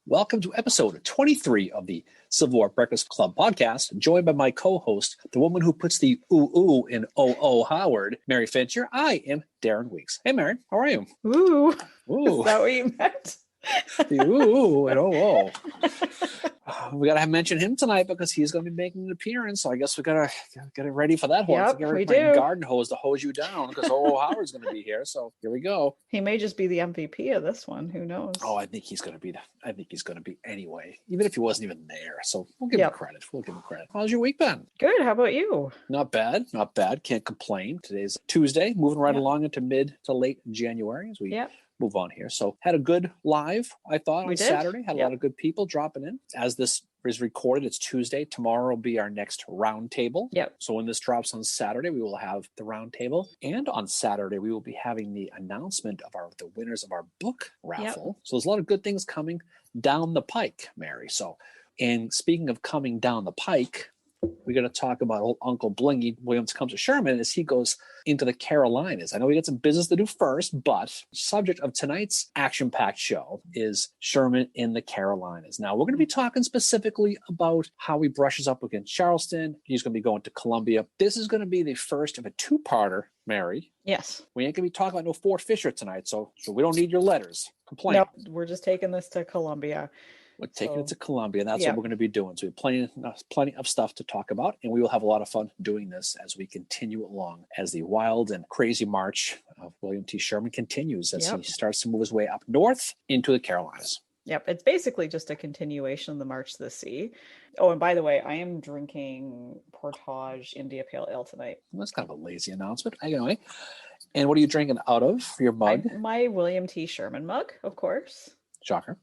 Welcome to episode 23 of the Civil War Breakfast Club podcast, joined by my co-host, the woman who puts the ooh in O.O. Howard, Mary Fincher. I am Darren Weeks. Hey, Mary, how are you? Ooh. Ooh. Is that what you meant? The ooh and O.O. We got to mention him tonight because he's going to be making an appearance. So I guess we got to get it ready for that. Yep, get we my do. garden hose to hose you down because O.O. Howard's going to be here. So here we go. He may just be the MVP of this one. Who knows? Oh, I think he's going to be. I think he's going to be anyway, even if he wasn't even there. So we'll give him credit. How's your week been? Good. How about you? Not bad. Can't complain. Today's Tuesday, moving right along into mid to late January as we move on here. So had a good live, I thought, on Saturday. Had a lot of good people dropping in. As this is recorded, it's Tuesday. Tomorrow will be our next round table. Yep. So when this drops on Saturday, we will have the round table. And on Saturday, we will be having the announcement of the winners of our book raffle. So there's a lot of good things coming down the pike, Mary. So, and speaking of coming down the pike, we're going to talk about old Uncle Blingy Williams comes to Sherman as he goes into the Carolinas. I know we got some business to do first, but subject of tonight's action-packed show is Sherman in the Carolinas. Now, we're going to be talking specifically about how he brushes up against Charleston. He's going to be going to Columbia. This is going to be the first of a two-parter, Mary. Yes. We ain't going to be talking about no Fort Fisher tonight, so we don't need your letters. Complain. No, we're just taking this to Columbia. We're taking it to Columbia, and that's what we're going to be doing. So we have plenty of stuff to talk about, and we will have a lot of fun doing this as we continue along, as the wild and crazy march of William T. Sherman continues as he starts to move his way up north into the Carolinas. Yep, it's basically just a continuation of the March to the Sea. Oh, and by the way, I am drinking Portage India Pale Ale tonight. That's kind of a lazy announcement. Anyway, and what are you drinking out of for your mug? My William T. Sherman mug, of course. Shocker.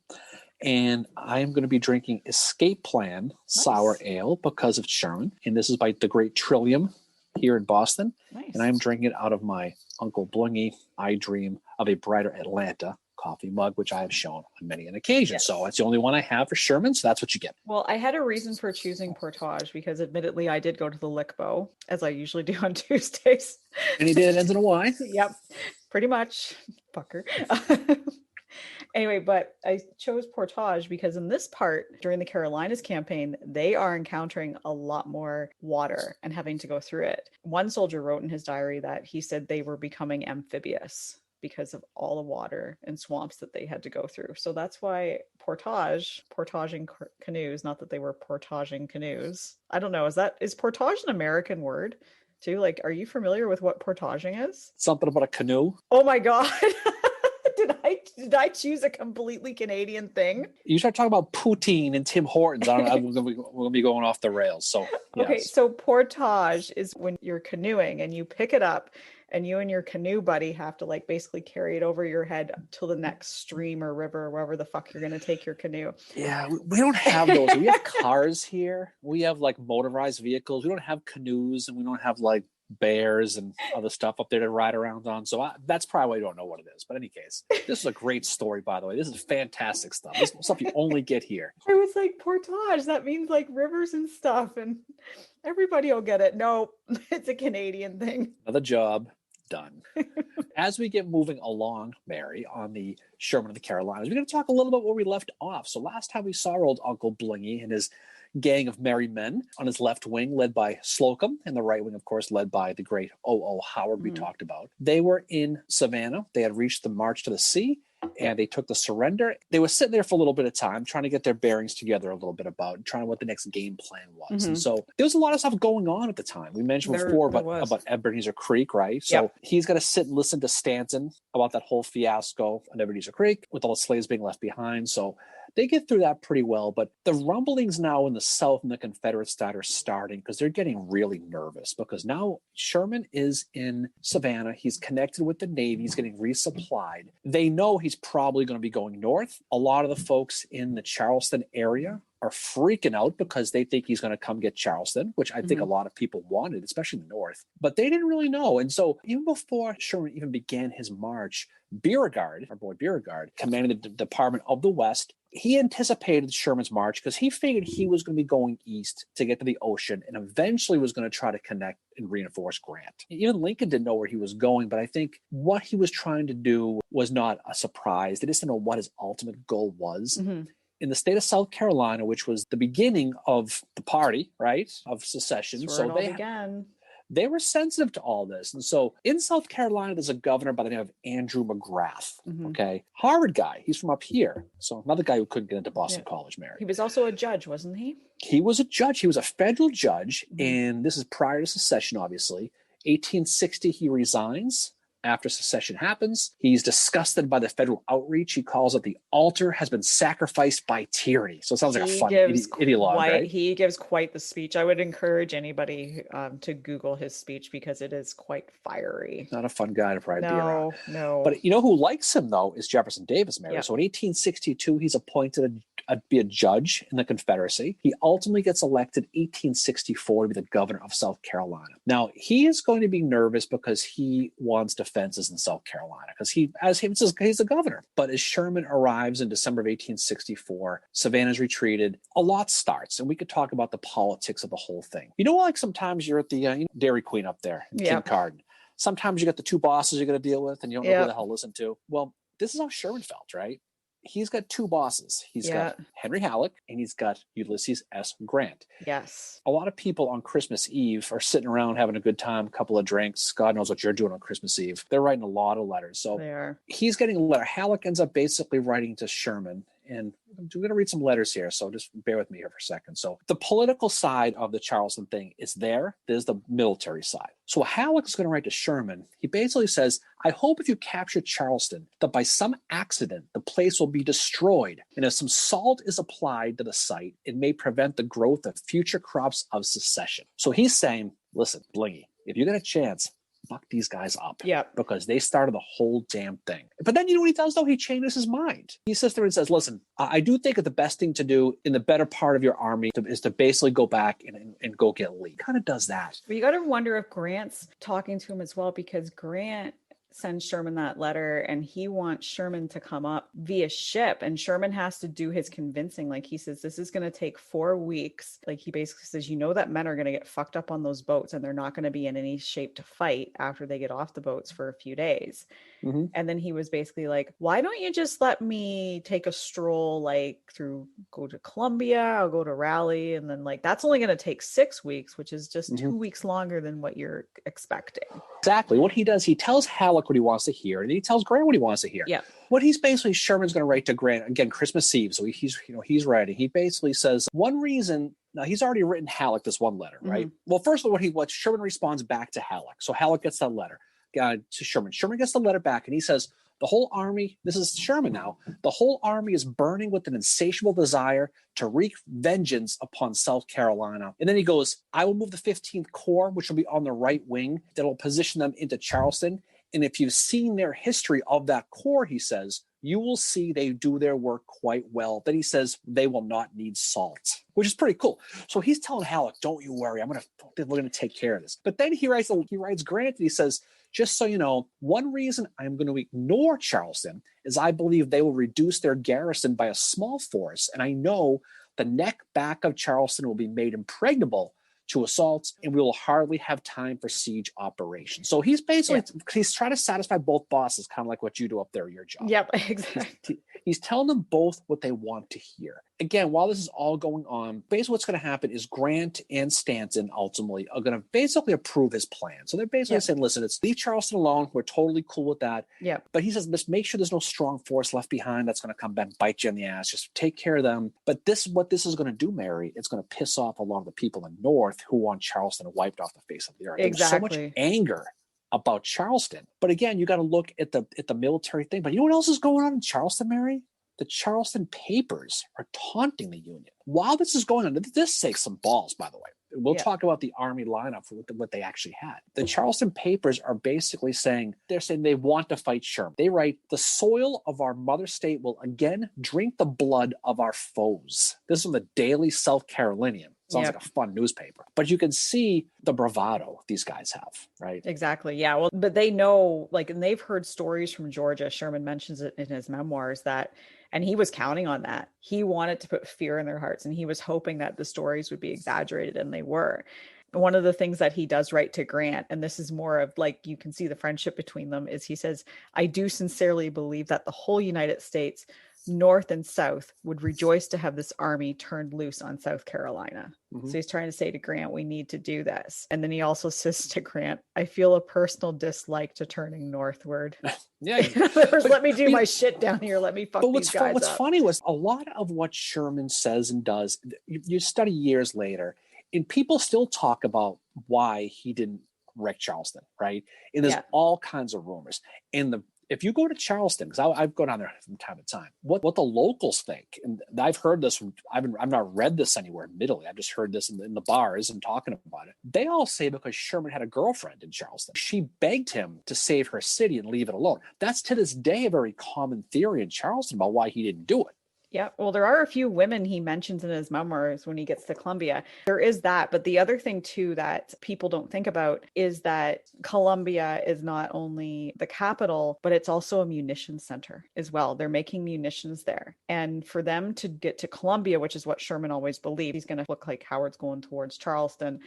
And I am going to be drinking Escape Plan Sour Ale because of Sherman. And this is by the great Trillium here in Boston. Nice. And I'm drinking it out of my Uncle Blingy I Dream of a Brighter Atlanta coffee mug, which I have shown on many an occasion. Yes. So it's the only one I have for Sherman. So that's what you get. Well, I had a reason for choosing Portage because admittedly I did go to the Lickbo, as I usually do on Tuesdays. And he did. It ends in a Y. Yep, pretty much. Fucker. Anyway, but I chose Portage because in this part, during the Carolinas campaign, they are encountering a lot more water and having to go through it. One soldier wrote in his diary that he said they were becoming amphibious because of all the water and swamps that they had to go through. So that's why portaging canoes, not that they were portaging canoes. I don't know. Is portage an American word too? Like, are you familiar with what portaging is? Something about a canoe. Oh my God. Did I choose a completely Canadian thing? You start talking about poutine and Tim Hortons. We're going to be going off the rails. So yes. Okay, so portage is when you're canoeing and you pick it up and you and your canoe buddy have to like basically carry it over your head till the next stream or river or wherever the fuck you're going to take your canoe. Yeah, we don't have those. We have cars here. We have like motorized vehicles. We don't have canoes, and we don't have like bears and other stuff up there to ride around on. So that's probably why you don't know what it is. But in any case, this is a great story, by the way. This is fantastic stuff. This is stuff you only get here. I was like, portage, that means like rivers and stuff, and everybody will get it. No, it's a Canadian thing. Another job done. As we get moving along, Mary, on the Sherman of the Carolinas, we're going to talk a little bit where we left off. So last time we saw old Uncle Blingy and his gang of merry men on his left wing, led by Slocum, and the right wing, of course, led by the great O.O. Howard we talked about. They were in Savannah. They had reached the March to the Sea, and they took the surrender. They were sitting there for a little bit of time, trying to get their bearings together a little bit about trying what the next game plan was. And so there was a lot of stuff going on at the time. We mentioned before about Ebenezer Creek, right? So he's got to sit and listen to Stanton about that whole fiasco on Ebenezer Creek with all the slaves being left behind. So they get through that pretty well, but the rumblings now in the South and the Confederate side are starting because they're getting really nervous because now Sherman is in Savannah. He's connected with the Navy. He's getting resupplied. They know he's probably going to be going north. A lot of the folks in the Charleston area are freaking out because they think he's going to come get Charleston, which I think a lot of people wanted, especially in the north, but they didn't really know. And so even before Sherman even began his march, Beauregard, our boy Beauregard, commanded the Department of the West. He anticipated Sherman's march because he figured he was going to be going east to get to the ocean and eventually was going to try to connect and reinforce Grant. Even Lincoln didn't know where he was going, but I think what he was trying to do was not a surprise. They just didn't know what his ultimate goal was. in the state of South Carolina, which was the beginning of the party, right, of secession. That's where it all began. They were sensitive to all this. And so in South Carolina, there's a governor by the name of Andrew McGrath. Okay. Harvard guy. He's from up here. So another guy who couldn't get into Boston College, Mary. He was also a judge, wasn't he? He was a judge. He was a federal judge. And this is prior to secession, obviously. 1860, he resigns. After secession happens, he's disgusted by the federal outreach. He calls it the altar has been sacrificed by tyranny. So it sounds like a fun ideologue, right? He gives quite the speech. I would encourage anybody to Google his speech because it is quite fiery. Not a fun guy to probably be around. No. But you know who likes him, though, is Jefferson Davis, Mary. Yep. So in 1862, he's appointed to be a judge in the Confederacy. He ultimately gets elected 1864 to be the governor of South Carolina. Now, he is going to be nervous because he wants defenses in South Carolina because he's the governor. But as Sherman arrives in December of 1864, Savannah's retreated. A lot starts, and we could talk about the politics of the whole thing. You know, like sometimes you're at the Dairy Queen up there in Kincardine. Sometimes you got the two bosses you got to deal with, and you don't know who the hell to listen to. Well, this is how Sherman felt, right? He's got two bosses. He's got Henry Halleck and he's got Ulysses S. Grant. Yes. A lot of people on Christmas Eve are sitting around having a good time, a couple of drinks. God knows what you're doing on Christmas Eve. They're writing a lot of letters. So he's getting a letter. Halleck ends up basically writing to Sherman. And I'm going to read some letters here, so just bear with me here for a second. So the political side of the Charleston thing is there. There's the military side. So Halleck is going to write to Sherman. He basically says, I hope if you capture Charleston, that by some accident, the place will be destroyed. And if some salt is applied to the site, it may prevent the growth of future crops of secession. So he's saying, listen, Blingy, if you get a chance, fuck these guys up. Yeah. Because they started the whole damn thing. But then you know what he does, though? He changes his mind. He sits there and says, listen, I do think that the best thing to do in the better part of your army is to basically go back and go get Lee. Kind of does that. But you got to wonder if Grant's talking to him as well, because Grant sends Sherman that letter and he wants Sherman to come up via ship, and Sherman has to do his convincing. Like he says, this is going to take 4 weeks. Like he basically says, you know, that men are going to get fucked up on those boats and they're not going to be in any shape to fight after they get off the boats for a few days. And then he was basically like, why don't you just let me take a stroll, like go to Columbia, I'll go to Raleigh. And then like, that's only going to take 6 weeks, which is just 2 weeks longer than what you're expecting. Exactly. What he does, he tells Halleck what he wants to hear, and he tells Grant what he wants to hear. Yeah. What he's basically, Sherman's going to write to Grant, again, Christmas Eve. So he's writing. He basically says, one reason, now he's already written Halleck this one letter, right? Well, first of all, what Sherman responds back to Halleck. So Halleck gets that letter to Sherman. Sherman gets the letter back and he says, the whole army, this is Sherman now, the whole army is burning with an insatiable desire to wreak vengeance upon South Carolina. And then he goes, I will move the 15th Corps, which will be on the right wing, that will position them into Charleston. And if you've seen their history of that corps, he says, you will see they do their work quite well. Then he says they will not need salt, which is pretty cool. So he's telling Halleck, don't you worry, we're going to take care of this. But then he writes Grant and he says, just so you know, one reason I'm going to ignore Charleston is I believe they will reduce their garrison by a small force. And I know the neck back of Charleston will be made impregnable to assaults, and we will hardly have time for siege operations. So he's basically, he's trying to satisfy both bosses, kind of like what you do up there at your job. Yep, exactly. He's telling them both what they want to hear. Again, while this is all going on, basically what's going to happen is Grant and Stanton ultimately are going to basically approve his plan. So they're basically saying, listen, it's leave Charleston alone. We're totally cool with that. Yeah. But he says, just make sure there's no strong force left behind that's going to come back and bite you in the ass. Just take care of them. But what this is going to do, Mary, it's going to piss off a lot of the people in the North who want Charleston wiped off the face of the earth. Exactly. There's so much anger about Charleston. But again, you got to look at the military thing. But you know what else is going on in Charleston, Mary? The Charleston papers are taunting the Union. While this is going on, this takes some balls, by the way. We'll talk about the Army lineup for what they actually had. The Charleston papers are basically saying, they're saying they want to fight Sherman. They write, the soil of our mother state will again drink the blood of our foes. This is from the Daily South Carolinian. Sounds like a fun newspaper. But you can see the bravado these guys have, right? Exactly. Yeah. Well, but they know, like, and they've heard stories from Georgia. Sherman mentions it in his memoirs and he was counting on that. He wanted to put fear in their hearts, and he was hoping that the stories would be exaggerated, and they were. One of the things that he does write to Grant, and this is more of like, you can see the friendship between them, is he says, I do sincerely believe that the whole United States, North and South would rejoice to have this army turned loose on South Carolina. Mhm. So he's trying to say to Grant, we need to do this. And then he also says to Grant, I feel a personal dislike to turning northward. Yeah. In other words, But- let me do my shit down here. Let me fuck But these guys what's up. funny was a lot of what Sherman says and does, you study years later, and people still talk about why he didn't wreck Charleston, right? And there's Yeah. all kinds of rumors. And if you go to Charleston, because I've gone down there from time to time, what the locals think, and I've heard this from, I've not read this anywhere, admittedly, I've just heard this in the bars and talking about it. They all say because Sherman had a girlfriend in Charleston, she begged him to save her city and leave it alone. That's to this day a very common theory in Charleston about why he didn't do it. Yeah, well, there are a few women he mentions in his memoirs when he gets to Columbia. There is that. But the other thing, too, that people don't think about is that Columbia is not only the capital, but it's also a munitions center as well. They're making munitions there. And for them to get to Columbia, which is what Sherman always believed, he's going to look like Howard's going towards Charleston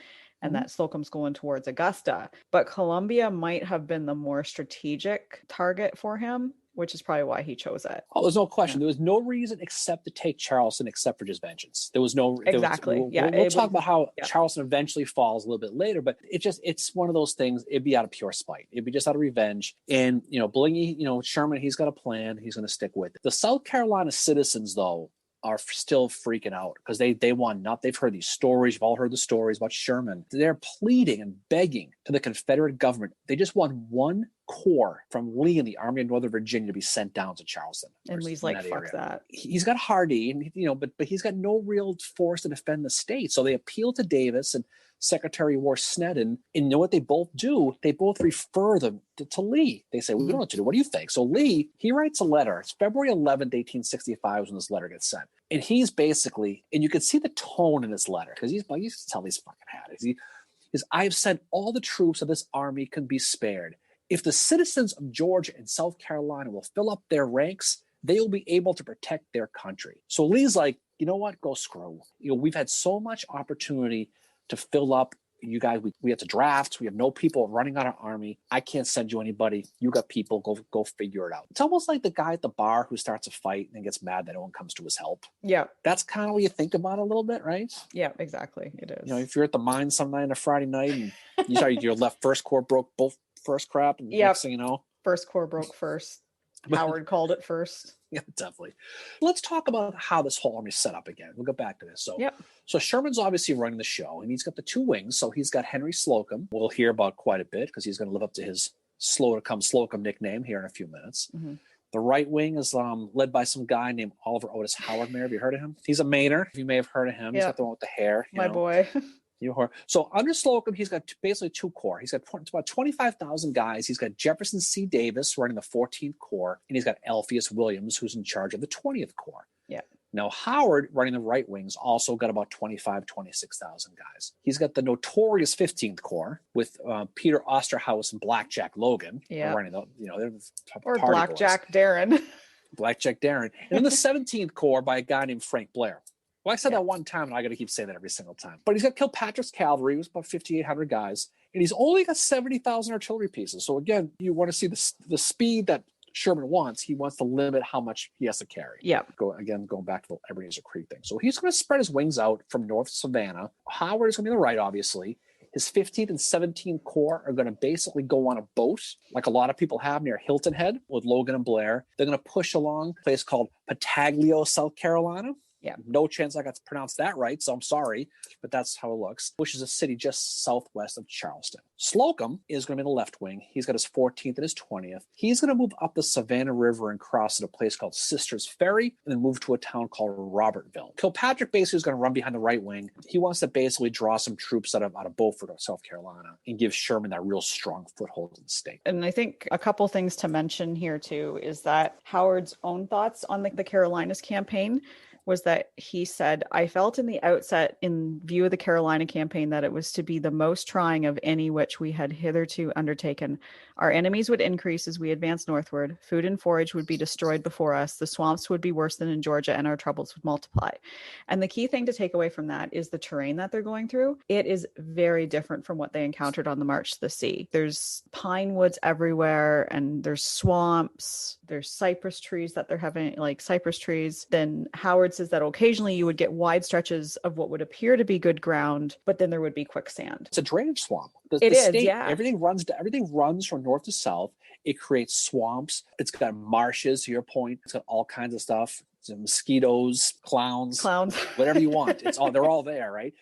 and that Slocum's going towards Augusta. But Columbia might have been the more strategic target for him, which is probably why he chose it. Oh, there's no question. There was no reason except to take Charleston except for just vengeance. There was no... Exactly. We'll talk about how Charleston eventually falls a little bit later, but it's one of those things, it'd be out of pure spite. It'd be just out of revenge. And, Blingy, Sherman, he's got a plan. He's going to stick with it. The South Carolina citizens, though, are still freaking out because they want nothing. They've heard these stories. You've all heard the stories about Sherman. They're pleading and begging to the Confederate government. They just want one corps from Lee in the Army of Northern Virginia to be sent down to Charleston. And Lee's like, fuck that. He's got Hardee, and but he's got no real force to defend the state. So they appeal to Davis and Secretary of War Snedden, and you know what they both do? They both refer them to Lee. They say, we don't know what to do. What do you think? So Lee, he writes a letter. It's February 11th, 1865 when this letter gets sent. And he's basically, and you can see the tone in his letter, because you can tell these fucking hatties. He is, I have sent all the troops of this army can be spared. If the citizens of Georgia and South Carolina will fill up their ranks, they will be able to protect their country. So Lee's like, you know what? Go screw. We've had so much opportunity to fill up. You guys, we have to draft. We have no people running out of army. I can't send you anybody. You got people. Go figure it out. It's almost like the guy at the bar who starts a fight and gets mad that no one comes to his help. Yeah. That's kind of what you think about it a little bit, right? Yeah, exactly. It is. If you're at the mine some night on a Friday night and you saw your left first corps broke both first crap, and next thing you know, first corps broke first. Howard called it first. Yeah, definitely. Let's talk about how this whole army is set up again. We'll go back to this. So Sherman's obviously running the show, and he's got the two wings. So he's got Henry Slocum. We'll hear about quite a bit because he's going to live up to his slow-to-come Slocum nickname here in a few minutes. Mm-hmm. The right wing is led by some guy named Oliver Otis Howard. Mayor, have you heard of him? He's a Mainer. You may have heard of him. He's got the one with the hair. My boy. So under Slocum, he's got basically two corps. He's got about 25,000 guys. He's got Jefferson C. Davis running the 14th Corps, and he's got Alpheus Williams, who's in charge of the 20th Corps. Yeah. Now, Howard, running the right wings, also got about 26,000 guys. He's got the notorious 15th Corps with Peter Osterhaus and Blackjack Logan. Running or Blackjack Darren. Blackjack Darren. And then the 17th Corps by a guy named Frank Blair. Well, I said that one time, and I got to keep saying that every single time. But he's got Kilpatrick's cavalry, who's about 5,800 guys, and he's only got 70,000 artillery pieces. So again, you want to see the speed that Sherman wants. He wants to limit how much he has to carry. Yeah. Going back to the Ebenezer Creek thing. So he's going to spread his wings out from North Savannah. Howard is going to be on the right, obviously. His 15th and 17th Corps are going to basically go on a boat, like a lot of people have near Hilton Head with Logan and Blair. They're going to push along a place called Pataglio, South Carolina. Yeah, no chance I got to pronounce that right, so I'm sorry, but that's how it looks, which is a city just southwest of Charleston. Slocum is going to be the left wing. He's got his 14th and his 20th. He's going to move up the Savannah River and cross at a place called Sisters Ferry, and then move to a town called Robertville. Kilpatrick basically is going to run behind the right wing. He wants to basically draw some troops out of Beaufort or South Carolina and give Sherman that real strong foothold in the state. And I think a couple things to mention here, too, is that Howard's own thoughts on the Carolinas campaign. was that he said, I felt in the outset, in view of the Carolina campaign, that it was to be the most trying of any which we had hitherto undertaken. Our enemies would increase as we advanced northward. Food and forage would be destroyed before us. The swamps would be worse than in Georgia, and our troubles would multiply. And the key thing to take away from that is the terrain that they're going through. It is very different from what they encountered on the march to the sea. There's pine woods everywhere, and there's swamps, there's cypress trees that they're having, like cypress trees. Then Howard says that occasionally you would get wide stretches of what would appear to be good ground, but then there would be quicksand. It's a drainage swamp. Everything runs from north to south. It creates swamps. It's got marshes, to your point. It's got all kinds of stuff. Mosquitoes, clowns, whatever you want. They're all there, right?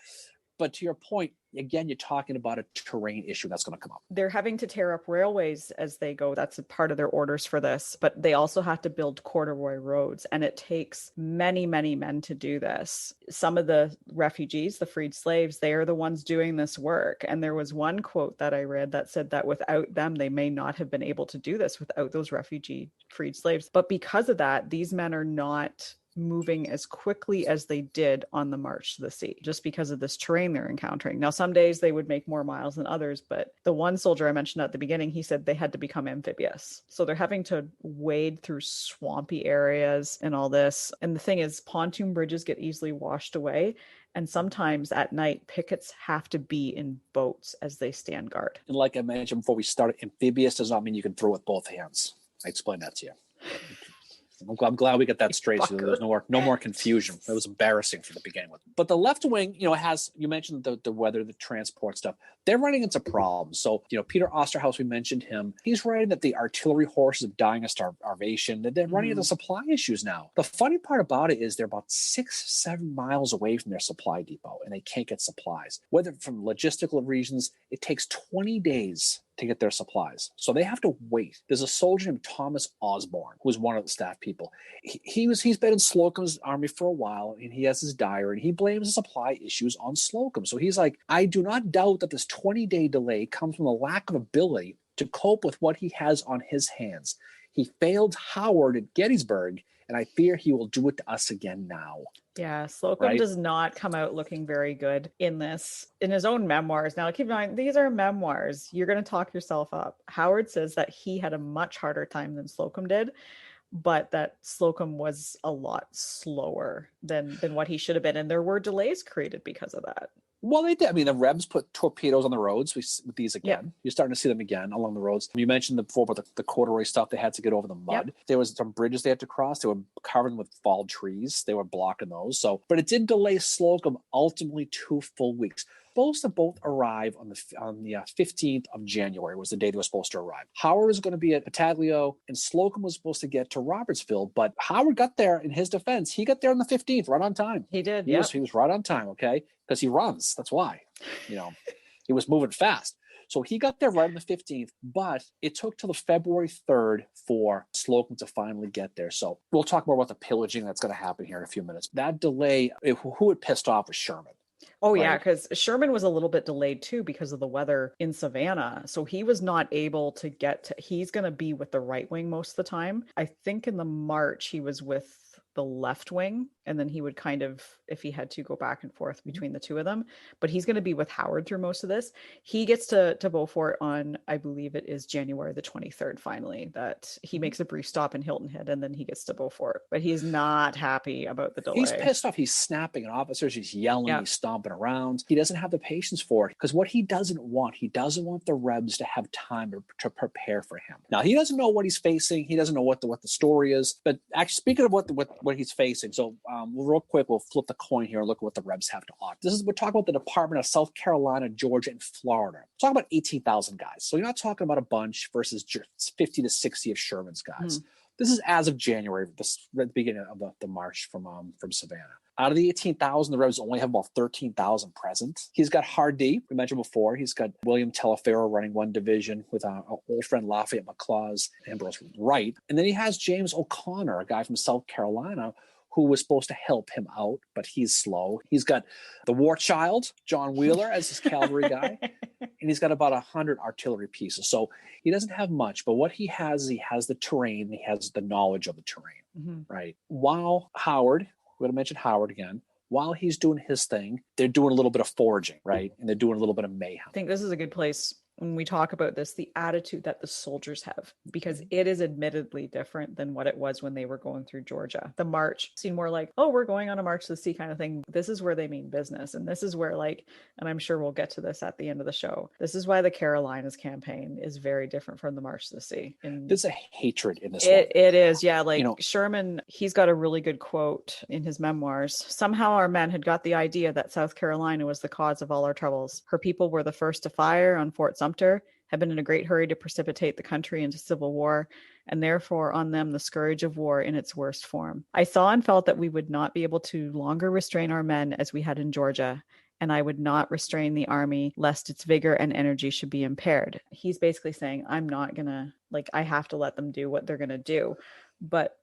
But to your point, again, you're talking about a terrain issue that's going to come up. They're having to tear up railways as they go. That's a part of their orders for this. But they also have to build corduroy roads. And it takes many, many men to do this. Some of the refugees, the freed slaves, they are the ones doing this work. And there was one quote that I read that said that without them, they may not have been able to do this without those refugee freed slaves. But because of that, these men are not moving as quickly as they did on the march to the sea, just because of this terrain they're encountering. Now, some days they would make more miles than others, but the one soldier I mentioned at the beginning, he said they had to become amphibious. So they're having to wade through swampy areas and all this. And the thing is, pontoon bridges get easily washed away. And sometimes at night, pickets have to be in boats as they stand guard. And like I mentioned before we started, amphibious does not mean you can throw with both hands. I explained that to you. I'm glad we got that straight. So there's no more confusion. It was embarrassing from the beginning with. But the left wing, you mentioned the weather, the transport stuff. They're running into problems. So, Peter Osterhaus, we mentioned him. He's writing that the artillery horses are dying of starvation. They're running into supply issues now. The funny part about it is they're about 6-7 miles away from their supply depot, and they can't get supplies. Whether from logistical reasons, it takes 20 days to get their supplies. So they have to wait. There's a soldier named Thomas Osborne, who's one of the staff people. He's been in Slocum's army for a while, and he has his diary, and he blames the supply issues on Slocum. So he's like, I do not doubt that this 20-day delay comes from a lack of ability to cope with what he has on his hands. He failed Howard at Gettysburg, and I fear he will do it to us again now. Yeah, Slocum does not come out looking very good in his own memoirs. Now, keep in mind, these are memoirs. You're going to talk yourself up. Howard says that he had a much harder time than Slocum did, but that Slocum was a lot slower than what he should have been. And there were delays created because of that. Well, they did. I mean, the Rebs put torpedoes on the roads with these again. Yeah. You're starting to see them again along the roads. You mentioned before about the corduroy stuff. They had to get over the mud. Yep. There was some bridges they had to cross. They were covered with fall trees. They were blocking those. But it did delay Slocum ultimately 2 full weeks. Supposed to both arrive on the 15th of January was the day they were supposed to arrive. Howard was going to be at Battaglio, and Slocum was supposed to get to Robertsville, but Howard got there. In his defense, he got there on the 15th, right on time. He did. He was right on time, okay, because he runs. That's why, he was moving fast. So he got there right on the 15th, but it took till the February 3rd for Slocum to finally get there. So we'll talk more about the pillaging that's going to happen here in a few minutes. That delay, who it pissed off was Sherman. Oh, yeah, because Sherman was a little bit delayed, too, because of the weather in Savannah. So he was not able to he's going to be with the right wing most of the time. I think in the March, he was with the left wing, and then he would kind of, if he had to, go back and forth between the two of them. But he's going to be with Howard through most of this. He gets to Beaufort on, I believe it is January the 23rd, finally, that he makes a brief stop in Hilton Head, and then he gets to Beaufort. But he's not happy about the delay. He's pissed off. He's snapping at officers. He's yelling. He's stomping around. He doesn't have the patience for it, because what he doesn't want the Rebs to have time to prepare for him. Now, he doesn't know what he's facing. He doesn't know what the story is. But actually, speaking of what he's facing, so real quick, we'll flip the coin here and look at what the Rebs have to offer. We're talking about the Department of South Carolina, Georgia, and Florida. We're talking about 18,000 guys. So you're not talking about a bunch versus 50 to 60 of Sherman's guys. This is as of January, at the beginning of the march from Savannah. Out of the 18,000, the Rebs only have about 13,000 present. He's got Hardee, we mentioned before. He's got William Telefairo running one division with our old friend Lafayette McLaws, Ambrose Wright. And then he has James O'Connor, a guy from South Carolina, who was supposed to help him out, but he's slow. He's got the war child, John Wheeler, as his cavalry guy, and he's got about 100 artillery pieces. So he doesn't have much, but what he has is he has the terrain, he has the knowledge of the terrain, right? While Howard, we're going to mention Howard again. While he's doing his thing, they're doing a little bit of foraging, right? And they're doing a little bit of mayhem. I think this is a good place when we talk about this, the attitude that the soldiers have, because it is admittedly different than what it was when they were going through Georgia. The march seemed more like, oh, we're going on a march to the sea kind of thing. This is where they mean business. And this is where, like, and I'm sure we'll get to this at the end of the show, this is why the Carolinas campaign is very different from the March to the Sea. And there's a hatred in this one. It is, yeah. Like, Sherman, he's got a really good quote in his memoirs. Somehow our men had got the idea that South Carolina was the cause of all our troubles. Her people were the first to fire on Fort Sumter, had been in a great hurry to precipitate the country into civil war, and therefore on them the scourge of war in its worst form. I saw and felt that we would not be able to longer restrain our men as we had in Georgia, and I would not restrain the army lest its vigor and energy should be impaired. He's basically saying, I'm not gonna, I have to let them do what they're gonna do. But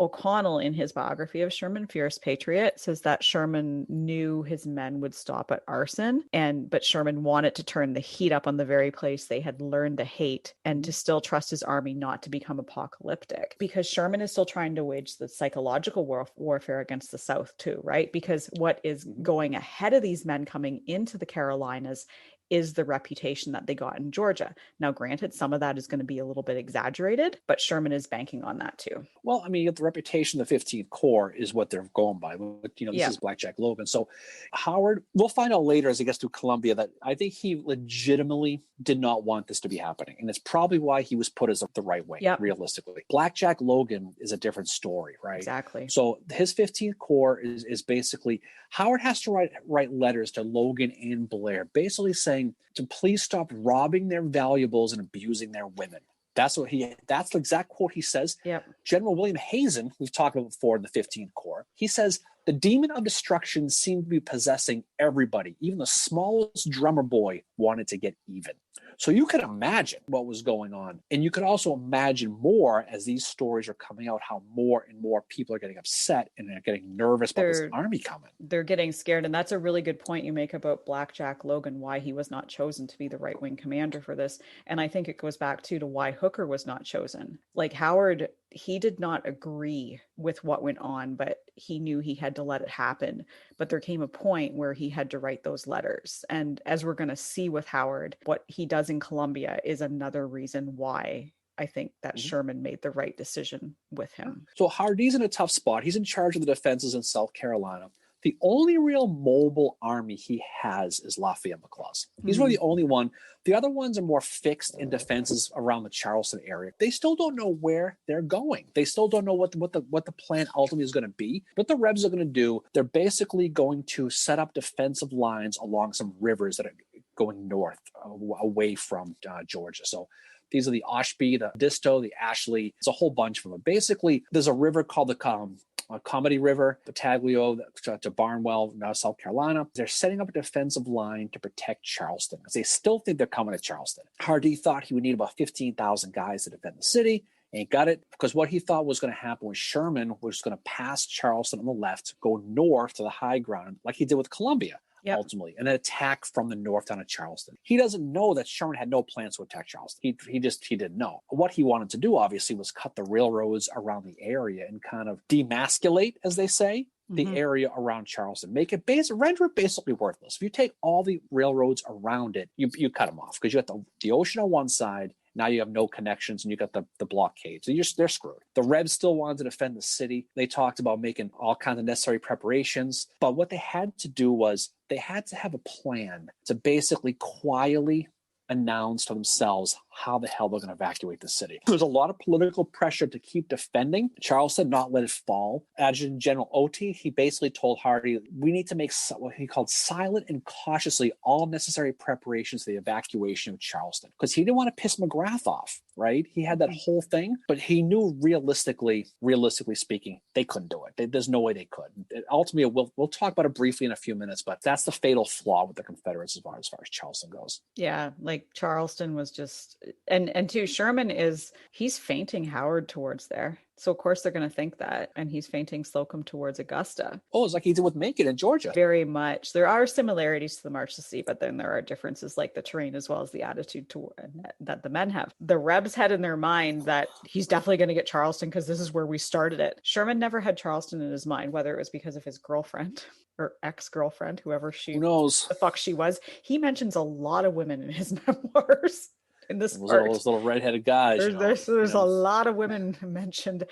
O'Connell, in his biography of Sherman, Fierce Patriot, says that Sherman knew his men would stop at arson, but Sherman wanted to turn the heat up on the very place they had learned to hate and to still trust his army not to become apocalyptic, because Sherman is still trying to wage the psychological warfare against the South too, right? Because what is going ahead of these men coming into the Carolinas is the reputation that they got in Georgia. Now, granted, some of that is going to be a little bit exaggerated, but Sherman is banking on that too. Well, I mean, the reputation of the 15th Corps is what they're going by. This is Blackjack Logan. So Howard, we'll find out later as he gets to Columbia that I think he legitimately did not want this to be happening. And it's probably why he was put as the right wing, realistically. Blackjack Logan is a different story, right? Exactly. So his 15th Corps is basically, Howard has to write letters to Logan and Blair, basically saying to please stop robbing their valuables and abusing their women. That's the exact quote he says. Yep. General William Hazen, we've talked about before in the 15th Corps, he says, the demon of destruction seemed to be possessing everybody. Even the smallest drummer boy wanted to get even. So you can imagine what was going on. And you could also imagine more as these stories are coming out, how more and more people are getting upset and they're getting nervous about this army coming. They're getting scared. And that's a really good point you make about Blackjack Logan, why he was not chosen to be the right-wing commander for this. And I think it goes back to why Hooker was not chosen. Like Howard, he did not agree with what went on, but he knew he had to let it happen. But there came a point where he had to write those letters. And as we're going to see with Howard, what he does in Columbia is another reason why I think that Sherman made the right decision with him. So Howard, he's in a tough spot. He's in charge of the defenses in South Carolina. The only real mobile army he has is Lafayette McLaws. He's really the only one. The other ones are more fixed in defenses around the Charleston area. They still don't know where they're going. They still don't know what the plan ultimately is going to be. What the Rebs are going to do, they're basically going to set up defensive lines along some rivers that are going north, away from Georgia. So these are the Oshby, the Disto, the Ashley. It's a whole bunch of them. Basically, there's a river called the Comedy River, Battaglio to Barnwell, now South Carolina. They're setting up a defensive line to protect Charleston because they still think they're coming to Charleston. Hardee thought he would need about 15,000 guys to defend the city. Ain't got it, because what he thought was going to happen was Sherman was going to pass Charleston on the left, go north to the high ground like he did with Columbia. Ultimately, and then attack from the north down to Charleston. He doesn't know that Sherman had no plans to attack Charleston. He didn't know. What he wanted to do, obviously, was cut the railroads around the area and kind of demasculate, as they say, the area around Charleston. Render it basically worthless. If you take all the railroads around it, you cut them off because you got the ocean on one side. Now you have no connections and you got the blockade. So they're screwed. The Rebs still wanted to defend the city. They talked about making all kinds of necessary preparations. But what they had to do was they had to have a plan to basically quietly announce to themselves how the hell they're going to evacuate the city. There's a lot of political pressure to keep defending Charleston, not let it fall. Adjutant General Otey, he basically told Hardee, we need to make what he called silent and cautiously all necessary preparations for the evacuation of Charleston. Because he didn't want to piss McGrath off, right? He had that whole thing, but he knew realistically speaking, they couldn't do it. There's no way they could. Ultimately, we'll talk about it briefly in a few minutes, but that's the fatal flaw with the Confederates as far as Charleston goes. Yeah, like Charleston was just And too, Sherman he's fainting Howard towards there. So of course they're going to think that. And he's fainting Slocum towards Augusta. Oh, it's like he did with Macon in Georgia. Very much. There are similarities to the March to the Sea, but then there are differences like the terrain as well as the attitude that the men have. The Rebs had in their mind that he's definitely going to get Charleston because this is where we started it. Sherman never had Charleston in his mind, whether it was because of his girlfriend or ex-girlfriend, whoever Who knows? the fuck she was. He mentions a lot of women in his memoirs. In this those little redheaded guys. There's a lot of women mentioned,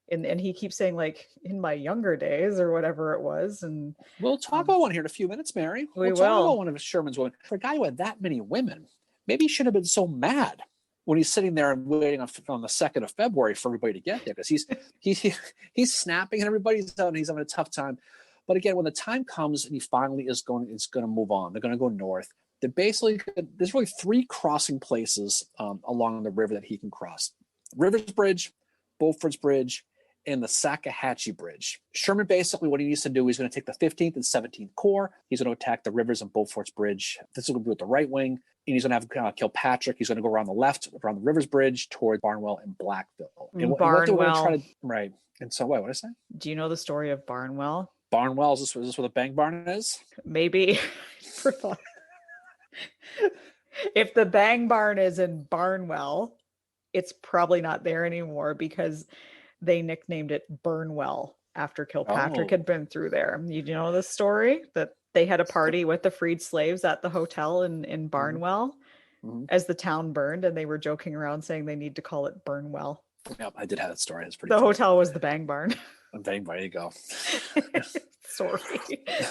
and he keeps saying like in my younger days or whatever it was. And we'll talk about one here in a few minutes, Mary. We'll talk about one of Sherman's women. For a guy who had that many women, maybe he shouldn't have been so mad when he's sitting there and waiting on the 2nd of February for everybody to get there, because he's snapping and everybody's out and he's having a tough time. But again, when the time comes and he finally is going to move on, they're going to go north. There's really 3 crossing places along the river that he can cross: Rivers Bridge, Beaufort's Bridge, and the Sakahatchee Bridge. Sherman, basically what he needs to do, he's going to take the 15th and 17th Corps. He's going to attack the Rivers and Beaufort's Bridge. This is going to be with the right wing. And he's going to have Kilpatrick. He's going to go around the left, around the Rivers Bridge, toward Barnwell and Blackville. And Barnwell. Right. And so what did I say? Do you know the story of Barnwell? Barnwell, is this where the Bang Barn is? Maybe. If the Bang Barn is in Barnwell, it's probably not there anymore because they nicknamed it Burnwell after Kilpatrick had been through there. You know the story that they had a party with the freed slaves at the hotel in Barnwell as the town burned, and they were joking around saying they need to call it Burnwell. Yep, I did have that story. It's pretty. The hotel was the Bang Barn. Bang Barn, there you go. Sorry.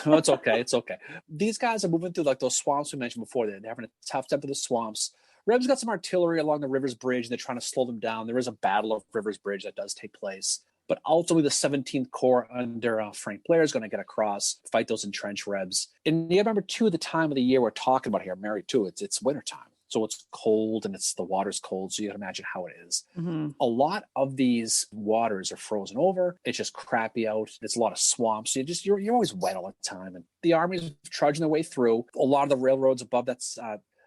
No, it's okay. It's okay. These guys are moving through like those swamps we mentioned before. They're having a tough time through the swamps. Rebs got some artillery along the Rivers Bridge. And they're trying to slow them down. There is a battle of Rivers Bridge that does take place. But ultimately, the 17th Corps under Frank Blair is going to get across, fight those entrenched Rebs. And you remember, too, the time of the year we're talking about here, Mary, too, it's wintertime. So it's cold and the water's cold. So you can imagine how it is. Mm-hmm. A lot of these waters are frozen over. It's just crappy out. It's a lot of swamps. You're always wet all the time. And the army's trudging their way through. A lot of the railroads above that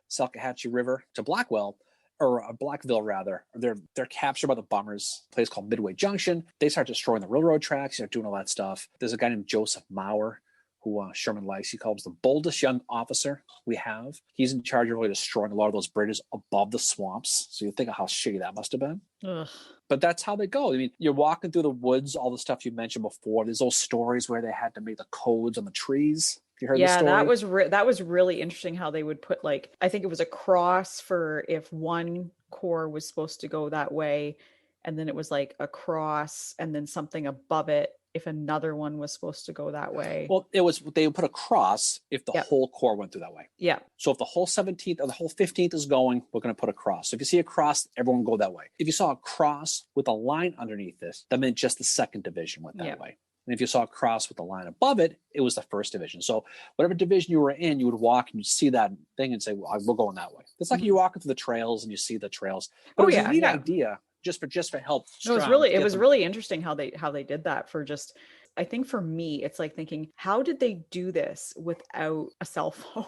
Salkehatchie River to Blackville, rather, they're captured by the bummers. A place called Midway Junction. They start destroying the railroad tracks. They're doing all that stuff. There's a guy named Joseph Maurer who Sherman likes. He calls the boldest young officer we have. He's in charge of really destroying a lot of those bridges above the swamps. So you think of how shitty that must have been. Ugh. But that's how they go. I mean, you're walking through the woods, all the stuff you mentioned before. There's those stories where they had to make the codes on the trees. You heard the story? that was really interesting how they would put, like, I think it was a cross for if one corps was supposed to go that way, and then it was like a cross and then something above it if another one was supposed to go that way. Well, they would put a cross if the whole corps went through that way. Yeah. So if the whole 17th or the whole 15th is going, we're going to put a cross. So if you see a cross, everyone go that way. If you saw a cross with a line underneath this, that meant just the 2nd Division went that way. And if you saw a cross with a line above it, it was the 1st Division. So whatever division you were in, you would walk and you'd see that thing and say, well, we're going that way. It's like you walk through the trails and you see the trails. But it was a neat idea just for help. No, it was really interesting how they did that for just, I think for me, it's like thinking, how did they do this without a cell phone?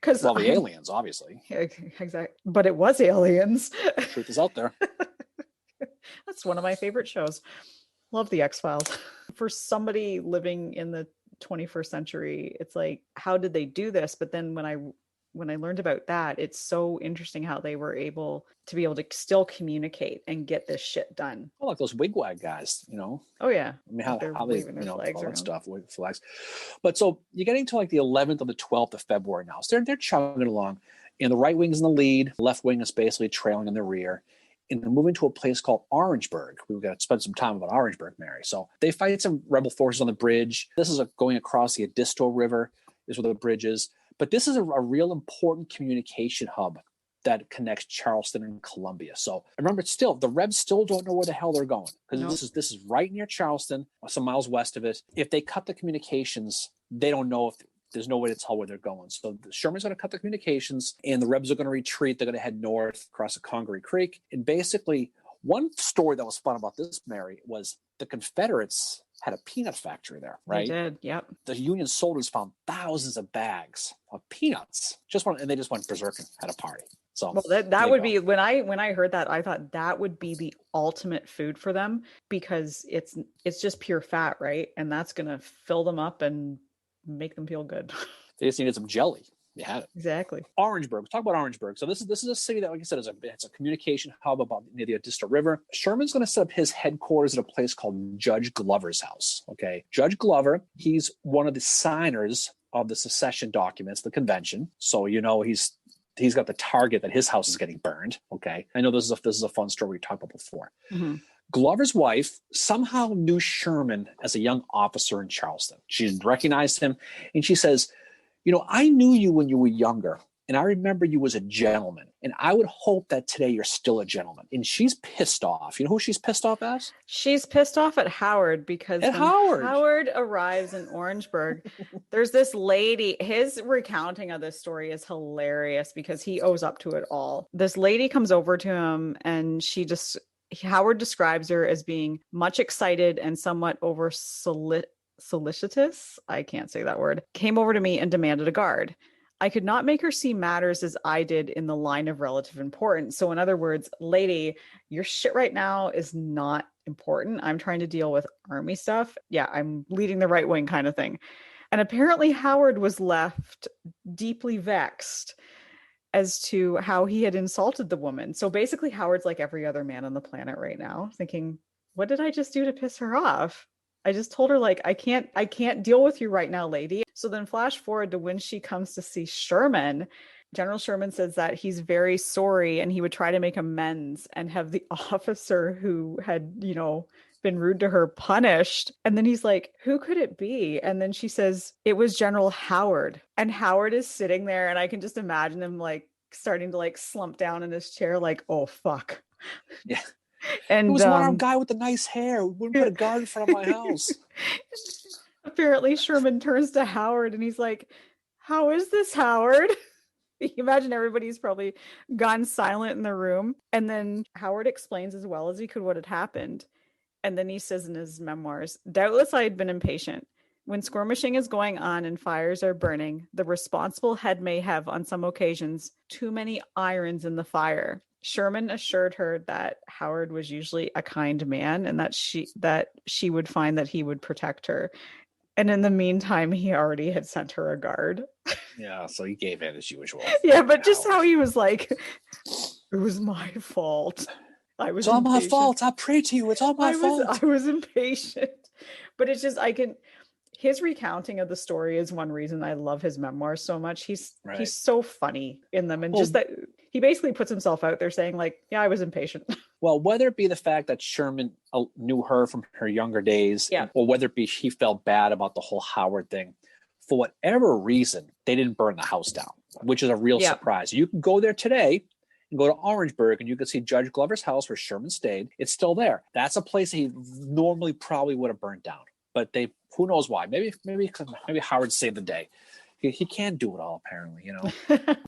Because the aliens, obviously. Exactly. But it was aliens. Truth is out there. That's one of my favorite shows. Love the X-Files. For somebody living in the 21st century, it's like, how did they do this? But then when I learned about that, it's so interesting how they were able to still communicate and get this shit done. Oh, like those wigwag guys, Oh yeah. I mean, how they, flags all around. that stuff, with flags. But so you're getting to like the 11th or the 12th of February now. So they're chugging along, and the right wing's in the lead, the left wing is basically trailing in the rear. And they're moving to a place called Orangeburg. We've got to spend some time about Orangeburg, Mary. So they fight some rebel forces on the bridge. This is going across the Edisto River, is where the bridge is. But this is a real important communication hub that connects Charleston and Columbia. So remember, the Rebs still don't know where the hell they're going, because this is right near Charleston, some miles west of it. If they cut the communications, they don't know if there's no way to tell where they're going. So Sherman's going to cut the communications, and the Rebs are going to retreat. They're going to head north across the Congaree Creek. And basically, one story that was fun about this, Mary, was the Confederates had a peanut factory there, They right? did. Yep. The Union soldiers found thousands of bags of peanuts. And they just went berserk and had a party. So Well, that would be when I heard that, I thought that would be the ultimate food for them, because it's just pure fat, right? And that's gonna fill them up and make them feel good. They just needed some jelly. They had it. Exactly. Orangeburg. Let's talk about Orangeburg. So this is a city that, like I said, it's a communication hub about near the Odista River. Sherman's going to set up his headquarters at a place called Judge Glover's house. Okay, Judge Glover. He's one of the signers of the secession documents, the convention. So he's got the target that his house is getting burned. Okay, I know this is a fun story we talked about before. Mm-hmm. Glover's wife somehow knew Sherman as a young officer in Charleston. She recognized him, and she says, I knew you when you were younger, and I remember you as a gentleman, and I would hope that today you're still a gentleman. And she's pissed off. You know who she's pissed off as? She's pissed off at Howard, because when Howard arrives in Orangeburg, there's this lady. His recounting of this story is hilarious because he owes up to it all. This lady comes over to him, and Howard describes her as being much excited and somewhat over solicitous, I can't say that word, came over to me and demanded a guard. I could not make her see matters as I did in the line of relative importance. So in other words, lady, your shit right now is not important. I'm trying to deal with army stuff. Yeah, I'm leading the right wing kind of thing. And apparently Howard was left deeply vexed as to how he had insulted the woman. So basically Howard's like every other man on the planet right now, thinking, what did I just do to piss her off? I just told her, like, I can't deal with you right now, lady. So then flash forward to when she comes to see Sherman. General Sherman says that he's very sorry and he would try to make amends and have the officer who had, been rude to her punished. And then he's like, who could it be? And then she says, it was General Howard. And Howard is sitting there, and I can just imagine him like starting to like slump down in his chair, like, oh, fuck. Yeah. And it was one guy with the nice hair who wouldn't put a guard in front of my house. Apparently Sherman turns to Howard and he's like, how is this, Howard? You imagine everybody's probably gone silent in the room. And then Howard explains as well as he could what had happened. And then he says in his memoirs, doubtless I had been impatient. When skirmishing is going on and fires are burning, the responsible head may have, on some occasions, too many irons in the fire. Sherman assured her that Howard was usually a kind man and that she would find that he would protect her. And in the meantime, he already had sent her a guard. Yeah, so he gave in as usual. Yeah, but just how he was like, it was my fault. It's all my fault. I pray to you. It's all my fault. I was impatient. But it's just, his recounting of the story is one reason I love his memoirs so much. He's so funny in them. And just that he basically puts himself out there saying like, yeah, I was impatient. Well, whether it be the fact that Sherman knew her from her younger days, or whether it be she felt bad about the whole Howard thing, for whatever reason, they didn't burn the house down, which is a real surprise. You can go there today and go to Orangeburg and you can see Judge Glover's house where Sherman stayed. It's still there. That's a place he normally probably would have burned down. But who knows why? Maybe Howard saved the day. He can't do it all, apparently,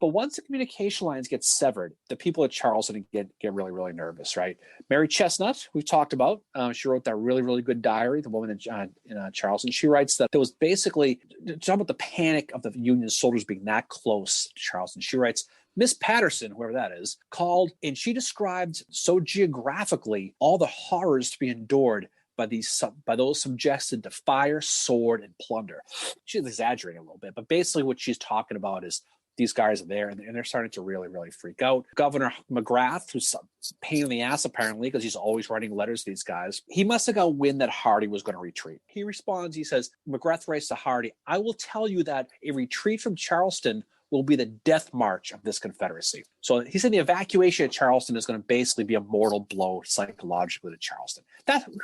But once the communication lines get severed, the people at Charleston get really, really nervous, right? Mary Chestnut, we've talked about, she wrote that really, really good diary, the woman in Charleston. She writes that there was basically, talking about the panic of the Union soldiers being that close to Charleston. She writes, Miss Patterson, whoever that is, called, and she described so geographically all the horrors to be endured by those subjected to fire, sword, and plunder. She's exaggerating a little bit, but basically what she's talking about is these guys are there and they're starting to really, really freak out. Governor McGrath, who's a pain in the ass apparently because he's always writing letters to these guys, he must have got wind that Hardee was going to retreat. He responds, he says, McGrath writes to Hardee, I will tell you that a retreat from Charleston will be the death march of this Confederacy. So he said the evacuation of Charleston is going to basically be a mortal blow psychologically to Charleston.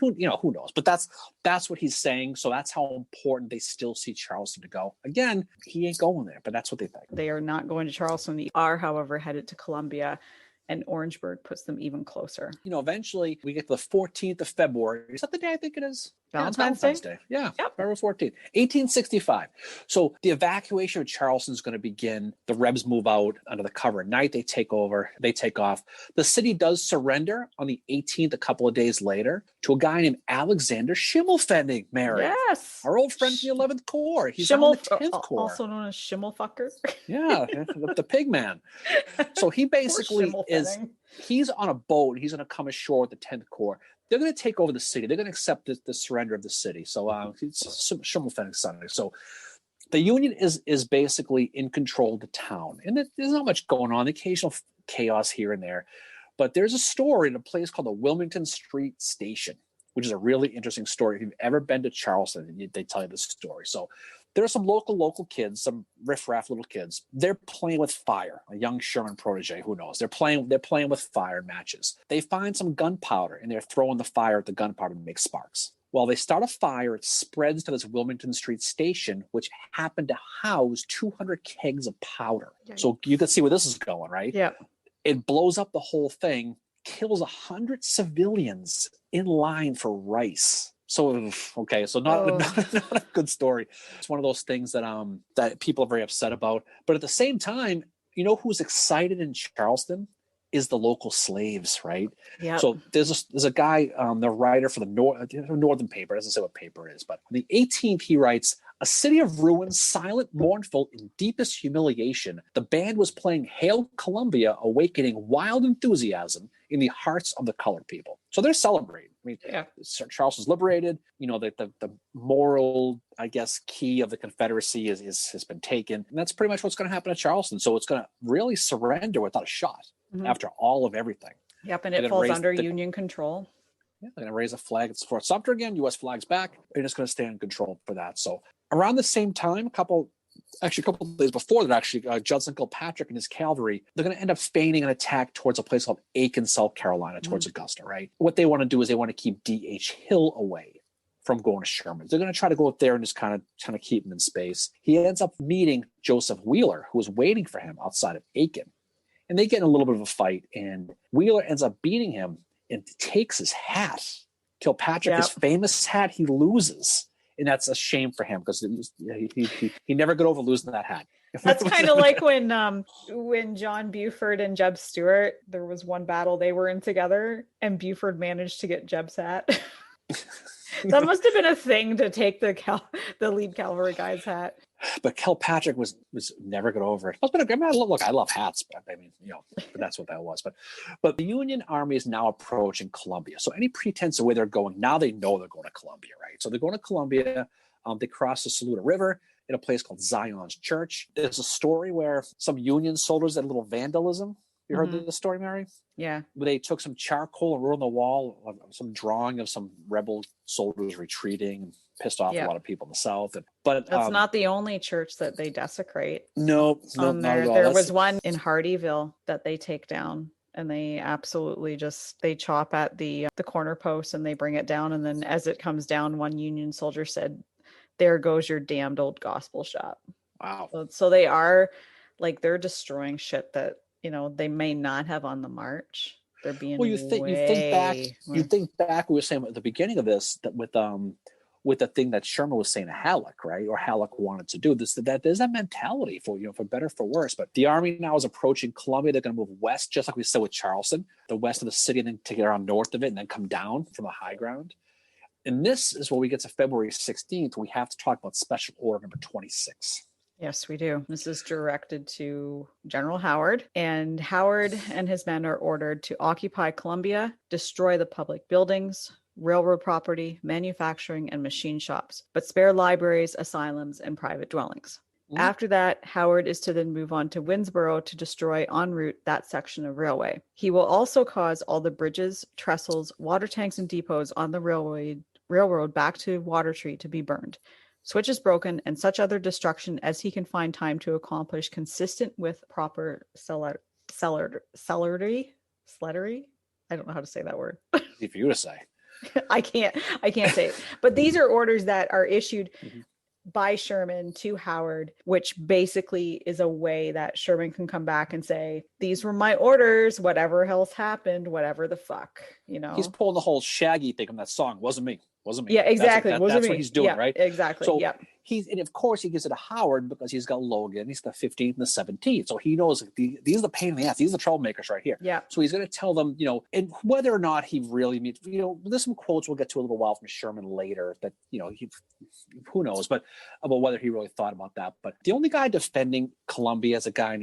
Who knows? But that's what he's saying. So that's how important they still see Charleston to go. Again, he ain't going there, but that's what they think. They are not going to Charleston. They are, however, headed to Columbia. And Orangeburg puts them even closer. Eventually we get to the 14th of February. Is that the day I think it is? Valentine's Day. Yeah, Yep. February 14th, 1865. So the evacuation of Charleston is going to begin. The Rebs move out under the cover of night. They take over. They take off. The city does surrender on the 18th, a couple of days later, to a guy named Alexander Schimmelpfennig, Mary. Yes. Our old friend from the 11th Corps. He's Schimmel, on the 10th Corps. Also known as Schimmelfucker. Yeah, the pig man. So he basically he's on a boat. He's going to come ashore with the 10th Corps. They're going to take over the city. They're going to accept the surrender of the city. So it's Schimmelpfennig Sunday. So the Union is basically in control of the town. And there's not much going on, occasional chaos here and there. But there's a story in a place called the Wilmington Street Station, which is a really interesting story. If you've ever been to Charleston, they tell you this story. So there are some local kids, some riffraff little kids. They're playing with fire. A young Sherman protege, who knows? They're playing with fire matches. They find some gunpowder and they're throwing the fire at the gunpowder to make sparks. Well, they start a fire. It spreads to this Wilmington Street Station, which happened to house 200 kegs of powder. Yikes. So you can see where this is going, right? Yeah. It blows up the whole thing, kills 100 civilians in line for rice. So, okay, so not a good story. It's one of those things that people are very upset about. But at the same time, you know who's excited in Charleston is the local slaves, right? Yeah. So there's a guy, the writer for the Northern paper, doesn't say what paper it is, but on the 18th, he writes, "A city of ruins, silent, mournful, in deepest humiliation, the band was playing Hail Columbia, awakening wild enthusiasm in the hearts of the colored people." So they're celebrating. I mean, Charleston's liberated. You know, the moral, I guess, key of the Confederacy has been taken. And that's pretty much what's going to happen at Charleston. So it's going to really surrender without a shot after all of everything. Yep, and it falls under Union control. Yeah, they're going to raise a flag. It's Fort Sumter again. U.S. flag's back. And it's going to stay in control for that. So around the same time, a couple of days before that, Judson Kilpatrick and his cavalry, they're going to end up feigning an attack towards a place called Aiken, South Carolina, towards Augusta, right? What they want to do is they want to keep D.H. Hill away from going to Sherman. They're going to try to go up there and just kind of keep him in space. He ends up meeting Joseph Wheeler, who was waiting for him outside of Aiken. And they get in a little bit of a fight, and Wheeler ends up beating him and takes his hat. Kilpatrick, his famous hat, he loses. And that's a shame for him because he never got over losing that hat. That's kind of like when John Buford and Jeb Stuart, there was one battle they were in together, and Buford managed to get Jeb's hat. That must have been a thing to take the lead cavalry guy's hat. But Kilpatrick was never got over it. Look, I love hats, but I mean, but that's what that was. But the Union Army is now approaching Columbia. So any pretense of where they're going, now they know they're going to Columbia, right? So they're going to Columbia. They cross the Saluda River in a place called Zion's Church. There's a story where some Union soldiers did a little vandalism. You heard the story, Mary? Yeah. Where they took some charcoal and wrote on the wall some drawing of some rebel soldiers retreating, and pissed off a lot of people in the South. But that's not the only church that they desecrate. No, not at all. There was one in Hardeeville that they take down, and they absolutely they chop at the corner post and they bring it down. And then as it comes down, one Union soldier said, "There goes your damned old gospel shop." Wow. So they are they're destroying shit that they may not have on the march. They're being you think back. We were saying at the beginning of this that with the thing that Sherman was saying to Halleck, right, or Halleck wanted to do this. That there's that mentality for better or for worse. But the Army now is approaching Columbia. They're going to move west, just like we said with Charleston, the west of the city, and then take it around north of it, and then come down from the high ground. And this is where we get to February 16th. We have to talk about Special Order Number 26. Yes, we do. This is directed to General Howard, and Howard and his men are ordered to occupy Columbia, destroy the public buildings, railroad property, manufacturing, and machine shops, but spare libraries, asylums, and private dwellings. After that, Howard is to then move on to Winnsboro to destroy en route that section of railway. He will also cause all the bridges, trestles, water tanks, and depots on the railroad back to Watertree to be burned, switches broken, and such other destruction as he can find time to accomplish, consistent with proper celerity. I don't know how to say that word. Easy for you to say. I can't say it. But these are orders that are issued by Sherman to Howard, which basically is a way that Sherman can come back and say, these were my orders, whatever else happened, whatever the fuck, He's pulling the whole Shaggy thing from that song. Wasn't me. Wasn't me. Yeah, exactly. That's what he's doing, yeah, right? exactly. So Yeah. and of course he gives it to Howard because he's got Logan. He's the 15th and the 17th. So he knows these are the pain in the ass. These are the troublemakers right here. Yeah. So he's going to tell them, and whether or not he really means, there's some quotes we'll get to a little while from Sherman later that, who knows, but about whether he really thought about that. But the only guy defending Columbia as a guy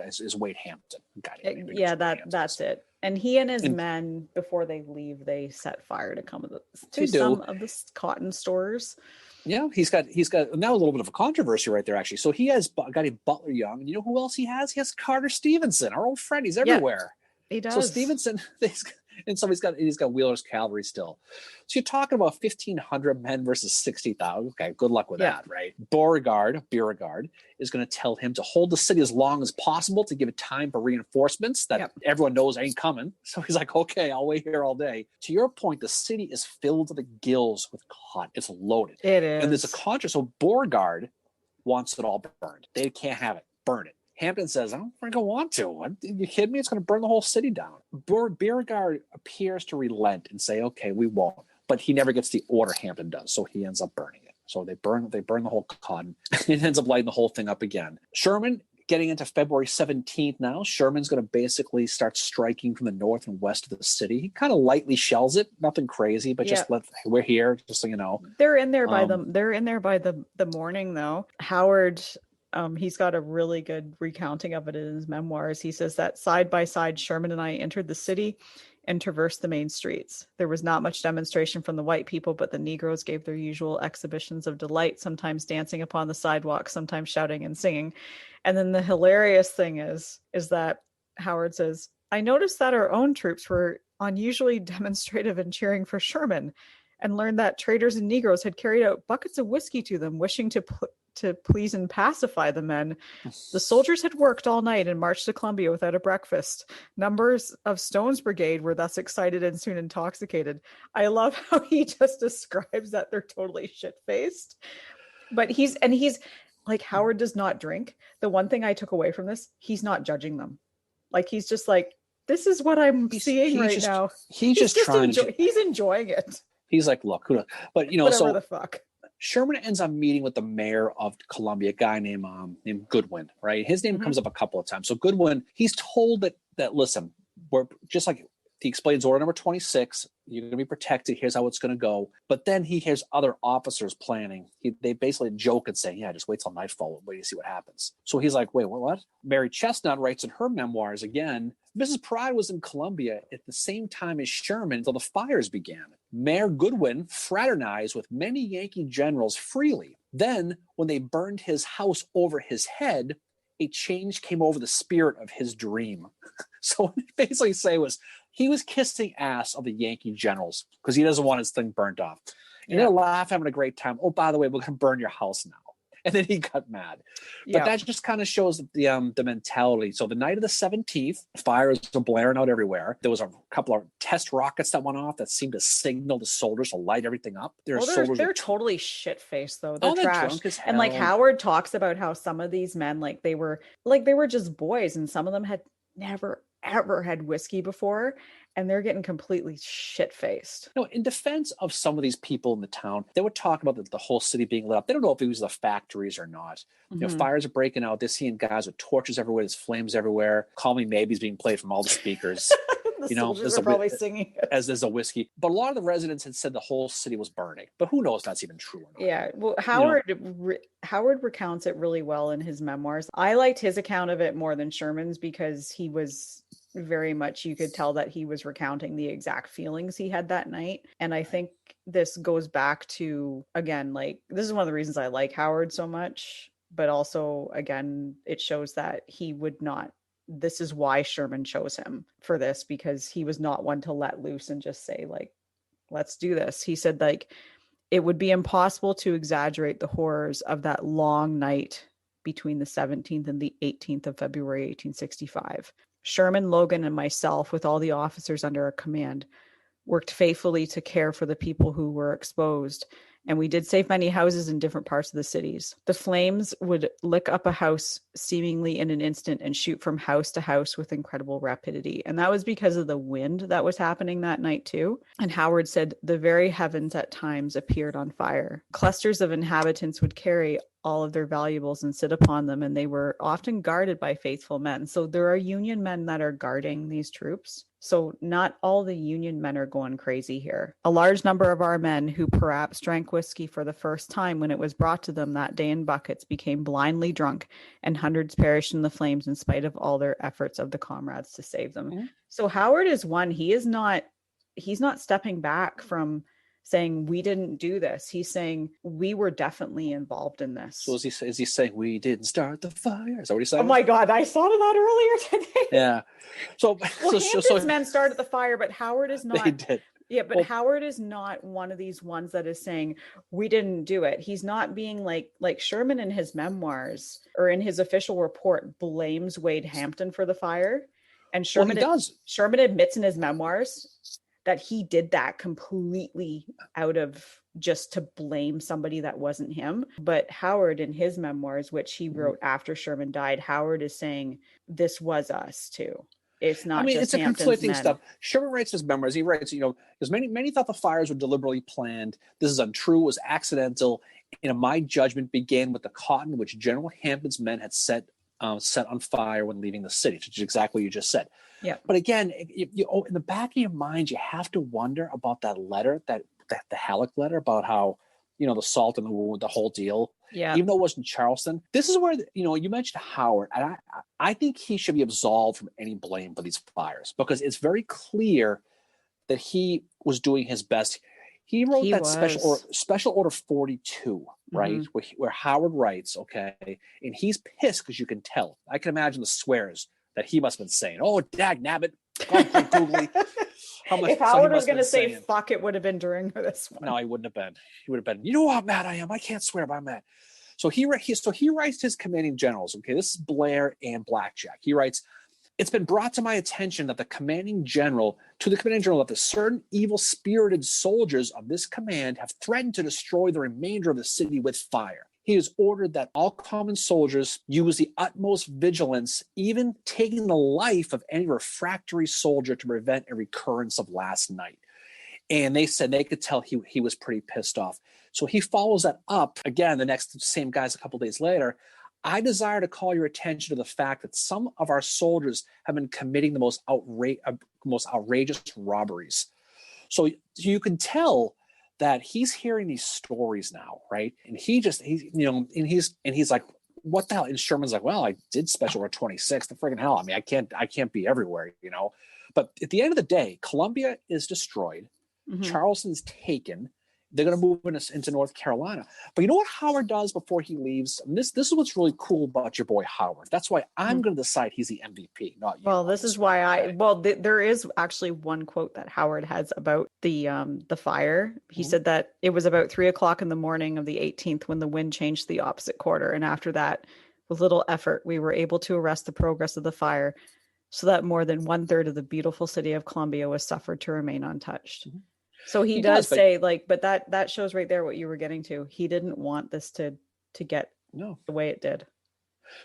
is Wade Hampton. That's it. And he and his men, before they leave, they set fire to some of the cotton stores. Yeah, he's got now a little bit of a controversy right there, actually. So he has a guy named Butler Young, and you know who else he has? He has Carter Stevenson, our old friend. He's everywhere. Yeah, he does. So Stevenson, and so he's got Wheeler's cavalry still. So you're talking about 1,500 men versus 60,000. Okay, good luck with that, right? Beauregard is going to tell him to hold the city as long as possible to give it time for reinforcements that everyone knows ain't coming. So he's like, okay, I'll wait here all day. To your point, the city is filled to the gills with cotton. It's loaded. It is. And there's a contrast. So Beauregard wants it all burned. They can't have it. Burn it. Hampton says, I don't think I want to. Are you kidding me? It's going to burn the whole city down. Beauregard appears to relent and say, okay, we won't. But he never gets the order Hampton does, so he ends up burning it. So they burn the whole cotton. It ends up lighting the whole thing up again. Sherman, getting into February 17th now, Sherman's going to basically start striking from the north and west of the city. He kind of lightly shells it, nothing crazy, but we're here, just so you know. They're in there by the morning though. Howard, he's got a really good recounting of it in his memoirs. He says that side by side, Sherman and I entered the city and traversed the main streets. There was not much demonstration from the white people, but the Negroes gave their usual exhibitions of delight, sometimes dancing upon the sidewalk, sometimes shouting and singing. And then the hilarious thing is that Howard says, I noticed that our own troops were unusually demonstrative and cheering for Sherman, and learned that traders and Negroes had carried out buckets of whiskey to them, wishing to please and pacify the men. The soldiers had worked all night and marched to Columbia without a breakfast. Numbers of Stone's brigade were thus excited and soon intoxicated. I love how he just describes that they're totally shit-faced. But he's like, Howard does not drink. The one thing I took away from this, he's not judging them. Like, he's just like, this is what I'm seeing right now. He's just trying to... He's enjoying it. He's like, look, who knows? But, whatever the fuck. Sherman ends up meeting with the mayor of Columbia, a guy named Goodwin, right? His name comes up a couple of times. So Goodwin, he's told that listen, we're just like he explains order number 26, you're going to be protected. Here's how it's going to go. But then he hears other officers planning. They basically joke and say, yeah, just wait till nightfall. Wait to see what happens. So he's like, wait, what? Mary Chestnut writes in her memoirs again, Mrs. Pride was in Columbia at the same time as Sherman until the fires began. Mayor Goodwin fraternized with many Yankee generals freely. Then, when they burned his house over his head, a change came over the spirit of his dream. So what he basically say was he was kissing ass of the Yankee generals because he doesn't want his thing burnt off. And they're laughing, having a great time. Oh, by the way, we're going to burn your house now. And then he got mad. But that just kind of shows the mentality. So the night of the 17th, fires are blaring out everywhere. There was a couple of test rockets that went off that seemed to signal the soldiers to light everything up. They're totally shit-faced though. They're trash. And like Howard talks about how some of these men, they were just boys, and some of them had never ever had whiskey before, and they're getting completely shit-faced. In defense of some of these people in the town, they would talk about the whole city being lit up. They don't know if it was the factories or not. Fires are breaking out. They're seeing guys with torches everywhere. There's flames everywhere. Call Me Maybe's being played from all the speakers. The soldiers are probably singing it. As there's a whiskey. But a lot of the residents had said the whole city was burning. But who knows if that's even true or not. Yeah, well, Howard recounts it really well in his memoirs. I liked his account of it more than Sherman's because he was very much, you could tell that he was recounting the exact feelings he had that night. And I think this goes back to, again, this is one of the reasons I like Howard so much, but also, again, it shows that he would not, this is why Sherman chose him for this, because he was not one to let loose and just say, let's do this. He said, it would be impossible to exaggerate the horrors of that long night between the 17th and the 18th of February, 1865. Sherman, Logan, and myself, with all the officers under our command, worked faithfully to care for the people who were exposed And we did save many houses in different parts of the cities. The flames would lick up a house seemingly in an instant and shoot from house to house with incredible rapidity. And that was because of the wind that was happening that night too. And Howard said the very heavens at times appeared on fire. Clusters of inhabitants would carry all of their valuables and sit upon them, and they were often guarded by faithful men. So there are Union men that are guarding these troops. So not all the Union men are going crazy here. A large number of our men who perhaps drank whiskey for the first time when it was brought to them that day in buckets became blindly drunk, and hundreds perished in the flames in spite of all their efforts of the comrades to save them. Mm-hmm. So Howard is one. He's not stepping back from saying we didn't do this. He's saying we were definitely involved in this. So is he saying we didn't start the fire? Is that what he's saying? Oh my God, I thought of that earlier today. Yeah. Hampton's men started the fire, but Howard is not. They did. Yeah, but Howard is not one of these ones that is saying we didn't do it. He's not being like Sherman in his memoirs or in his official report blames Wade Hampton for the fire. And Sherman admits in his memoirs that he did that completely out of just to blame somebody that wasn't him. But Howard in his memoirs, which he wrote after Sherman died, Howard is saying this was us too. It's not. I mean, just it's a conflicting men. Stuff. Sherman writes his memoirs. He writes, because many thought the fires were deliberately planned. This is untrue. It was accidental. In my judgment, began with the cotton which General Hampton's men had set on fire when leaving the city, which is exactly what you just said. Yeah. But again, in the back of your mind, you have to wonder about that letter, that the Halleck letter, about how, the salt and the wound, the whole deal. Yeah. Even though it wasn't Charleston, this is where, you mentioned Howard, and I think he should be absolved from any blame for these fires, because it's very clear that he was doing his best. He wrote special order 42, right? Mm-hmm. Where Howard writes, okay, and he's pissed because you can tell. I can imagine the swears that he must have been saying. Oh, dag nabbit, googly. If Howard was going to say fuck, it would have been during this one. No, he wouldn't have been. He would have been, you know how mad I am. I can't swear, but I'm mad. So he writes his commanding generals. Okay, this is Blair and Blackjack. He writes, it's been brought to my attention that the commanding general that the certain evil-spirited soldiers of this command have threatened to destroy the remainder of the city with fire. He has ordered that all common soldiers use the utmost vigilance, even taking the life of any refractory soldier to prevent a recurrence of last night. And they said they could tell he was pretty pissed off. So he follows that up again, same guys a couple of days later. I desire to call your attention to the fact that some of our soldiers have been committing the most outrageous robberies. So you can tell that he's hearing these stories now, right? And he's like, what the hell? And Sherman's like, well, I did special order 26. The friggin' hell. I mean, I can't be everywhere, But at the end of the day, Columbia is destroyed. Mm-hmm. Charleston's taken. They're going to move into North Carolina. But you know what Howard does before he leaves? And this is what's really cool about your boy Howard. That's why I'm going to decide he's the MVP, not you. Well, this is why there is actually one quote that Howard has about the fire. He said that it was about 3:00 in the morning of the 18th when the wind changed the opposite quarter. And after that, with little effort, we were able to arrest the progress of the fire so that more than 1/3 of the beautiful city of Columbia was suffered to remain untouched. Mm-hmm. So he does say, but that shows right there what you were getting to. He didn't want this to get the way it did.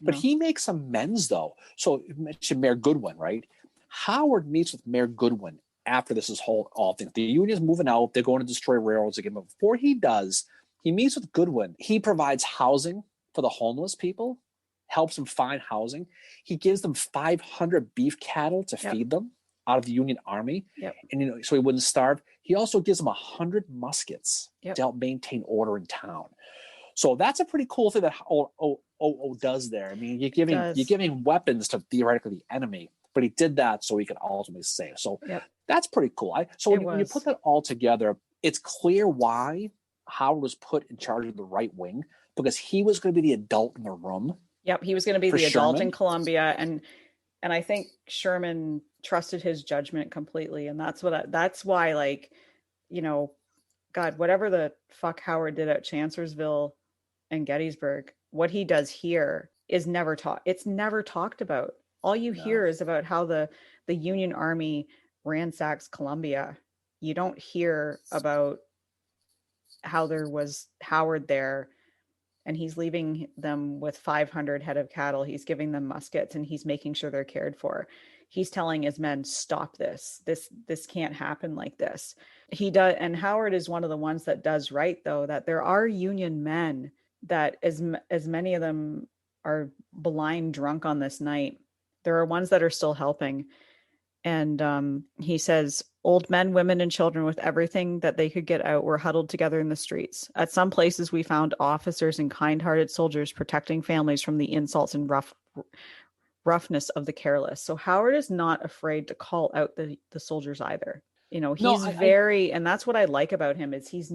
But he makes amends, though. So you mentioned Mayor Goodwin, right? Howard meets with Mayor Goodwin after this all thing. The Union's moving out. They're going to destroy railroads again. But before he does, he meets with Goodwin. He provides housing for the homeless people, helps them find housing. He gives them 500 beef cattle to feed them out of the Union Army, and so he wouldn't starve. He also gives them 100 muskets to help maintain order in town. So that's a pretty cool thing that O does there. I mean, you're giving weapons to theoretically the enemy, but he did that so he could ultimately save. So that's pretty cool. When you put that all together, it's clear why Howard was put in charge of the right wing, because he was going to be the adult in the room. Yep, he was going to be the adult in Columbia, and I think Sherman trusted his judgment completely. And that's why, God, whatever the fuck Howard did at Chancellorsville and Gettysburg, what he does here is never taught. It's never talked about. All you hear is about how the Union Army ransacks Columbia. You don't hear about how there was Howard there, and he's leaving them with 500 head of cattle. He's giving them muskets, and he's making sure they're cared for. He's telling his men, stop this. This can't happen like this. He does. And Howard is one of the ones that does right, though, that there are Union men that as many of them are blind drunk on this night, there are ones that are still helping. And he says, old men, women, and children with everything that they could get out were huddled together in the streets. At some places, we found officers and kind-hearted soldiers protecting families from the insults and roughness of the careless. So Howard is not afraid to call out the soldiers either. You know, he's and that's what I like about him, is he's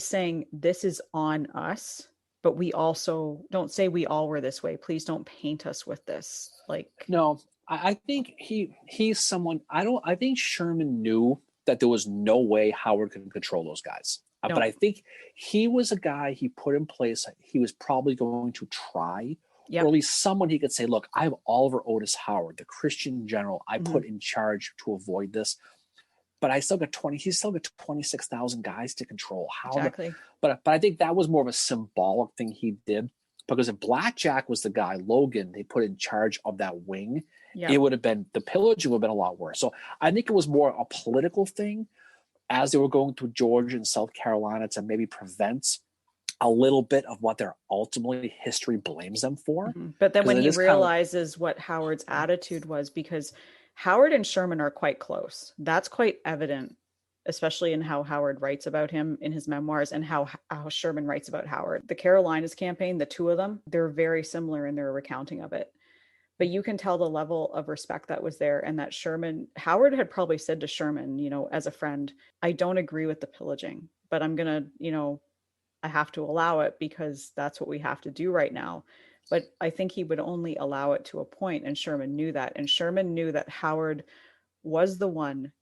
saying this is on us, but we also don't say we all were this way. Please don't paint us with this. Like, no. I think he's someone, I think Sherman knew that there was no way Howard could control those guys. No. But I think he was a guy he put in place. He was probably going to try, or at least someone he could say, look, I have Oliver Otis Howard, the Christian general I put in charge to avoid this. But he's still got 26,000 guys to control. Exactly. But I think that was more of a symbolic thing he did, because if Blackjack was the guy, Logan, they put in charge of that wing, it would have been, the pillaging would have been a lot worse. So I think it was more a political thing as they were going through Georgia and South Carolina to maybe prevent a little bit of what their ultimately history blames them for. But then when he realizes what Howard's attitude was, because Howard and Sherman are quite close. That's quite evident, especially in how Howard writes about him in his memoirs and how Sherman writes about Howard. The Carolinas campaign, the two of them, they're very similar in their recounting of it. But you can tell the level of respect that was there, and that Howard had probably said to Sherman, you know, as a friend, I don't agree with the pillaging, but I'm going to, you know, I have to allow it because that's what we have to do right now. But I think he would only allow it to a point, and Sherman knew that. And Sherman knew that Howard was the one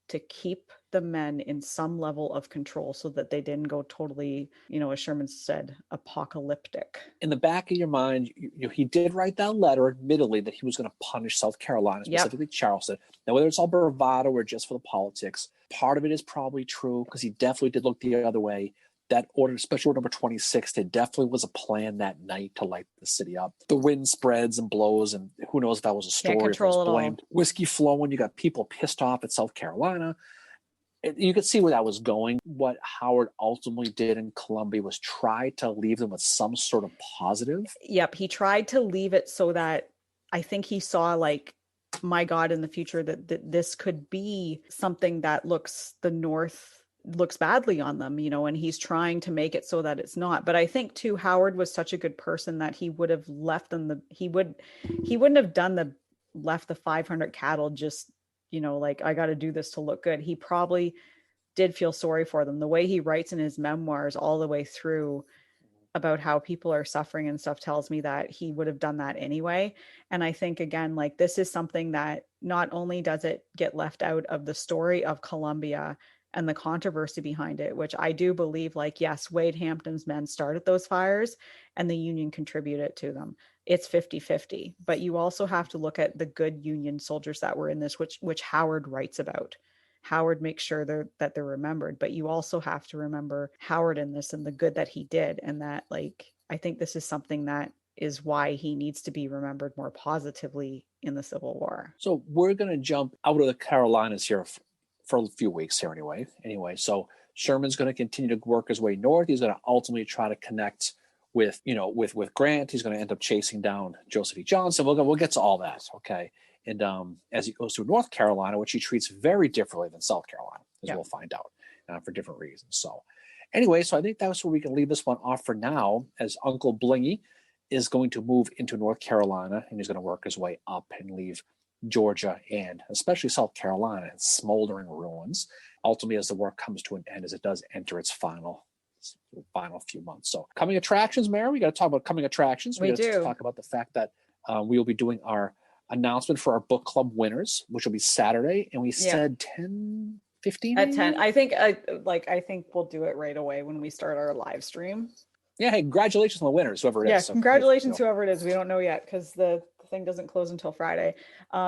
to keep the men in some level of control so that they didn't go totally, you know, as Sherman said, apocalyptic. In the back of your mind, he did write that letter, admittedly, that he was going to punish South Carolina, specifically Charleston. Now, whether it's all bravado or just for the politics, part of it is probably true, because he definitely did look the other way. That order, Special Order number 26, there definitely was a plan that night to light the city up. The wind spreads and blows, and who knows if that was a story or if it was blamed. Whiskey flowing, you got people pissed off at South Carolina. You could see where that was going. What Howard ultimately did in Columbia was try to leave them with some sort of positive. Yep, he tried to leave it so that I think he saw, like, my God, in the future, that this could be something that the North looks badly on them, you know, and he's trying to make it so that it's not. But I think too, Howard was such a good person that he would have left them he wouldn't have left the 500 cattle just, you know, like, I got to do this to look good. He probably did feel sorry for them. The way he writes in his memoirs all the way through about how people are suffering and stuff tells me that he would have done that anyway. And I think, again, like, this is something that not only does it get left out of the story of Columbia and the controversy behind it, which I do believe, like, yes, Wade Hampton's men started those fires and the Union contributed to them. It's 50-50, but you also have to look at the good Union soldiers that were in this, which Howard writes about. Howard makes sure that they're remembered, but you also have to remember Howard in this and the good that he did. And that, like, I think this is something that is why he needs to be remembered more positively in the Civil War. So we're going to jump out of the Carolinas here for a few weeks here anyway. So Sherman's going to continue to work his way north. He's going to ultimately try to connect with Grant. He's going to end up chasing down Joseph E. Johnson. We'll get to all that, okay? And as he goes through North Carolina, which he treats very differently than South Carolina, as we'll find out for different reasons. So anyway, so I think that's where we can leave this one off for now, as Uncle Blingy is going to move into North Carolina, and he's going to work his way up and leave Georgia and especially South Carolina in smoldering ruins, ultimately as the war comes to an end, as it does enter its final few months. So coming attractions, Mary, we got to talk about coming attractions. We got to talk about the fact that we will be doing our announcement for our book club winners, which will be Saturday, and we said 10:15 at 10. I think we'll do it right away when we start our live stream. Yeah, hey, congratulations on the winners, whoever it is. Yeah, congratulations, whoever it is. We don't know yet, because the thing doesn't close until Friday.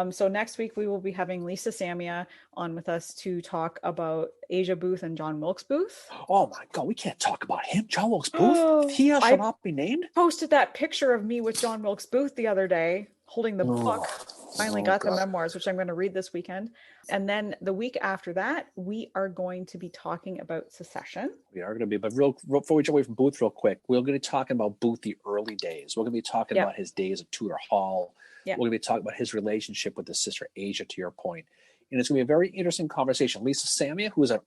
So next week we will be having Lisa Samia on with us to talk about Asia Booth and John Wilkes Booth. Oh my God, we can't talk about him. John Wilkes Booth? He shall not be named? Posted that picture of me with John Wilkes Booth the other day, holding the book. Finally got the memoirs, which I'm going to read this weekend. And then the week after that, we are going to be talking about secession. We are going to be, but real before we jump away from Booth real quick, we're going to be talking about Booth the early days. We're going to be talking about his days at Tudor Hall. We're going to be talking about his relationship with his sister Asia, to your point. And it's going to be a very interesting conversation. Lisa Samia, who is a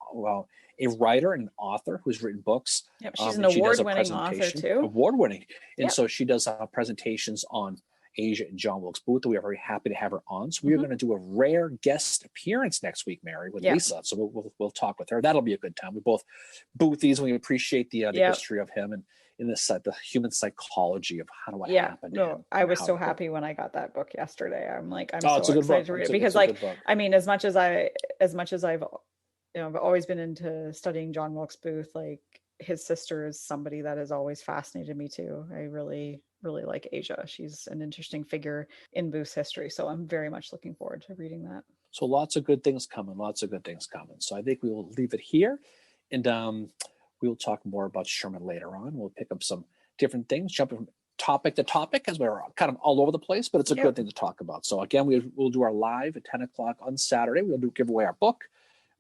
writer and an author who's written books. Yep, she's an award-winning author too. Award-winning. And so she does presentations on Asia and John Wilkes Booth. We are very happy to have her on. So we're going to do a rare guest appearance next week, Mary, with Lisa. So we'll talk with her. That'll be a good time. We both Boothies, and we appreciate the history of him and in this the human psychology of how do I happen. No, I was so happy when I got that book yesterday. I'm so it's a good excited book. to read it because I mean, as much as I've I've always been into studying John Wilkes Booth, like his sister is somebody that has always fascinated me too. I really like Asia. She's an interesting figure in Booth's history. So I'm very much looking forward to reading that. So lots of good things coming. So I think we will leave it here. And we will talk more about Sherman later on. We'll pick up some different things, jumping from topic to topic as we're kind of all over the place, but it's a good thing to talk about. So again, we'll do our live at 10 o'clock on Saturday. We'll give away our book,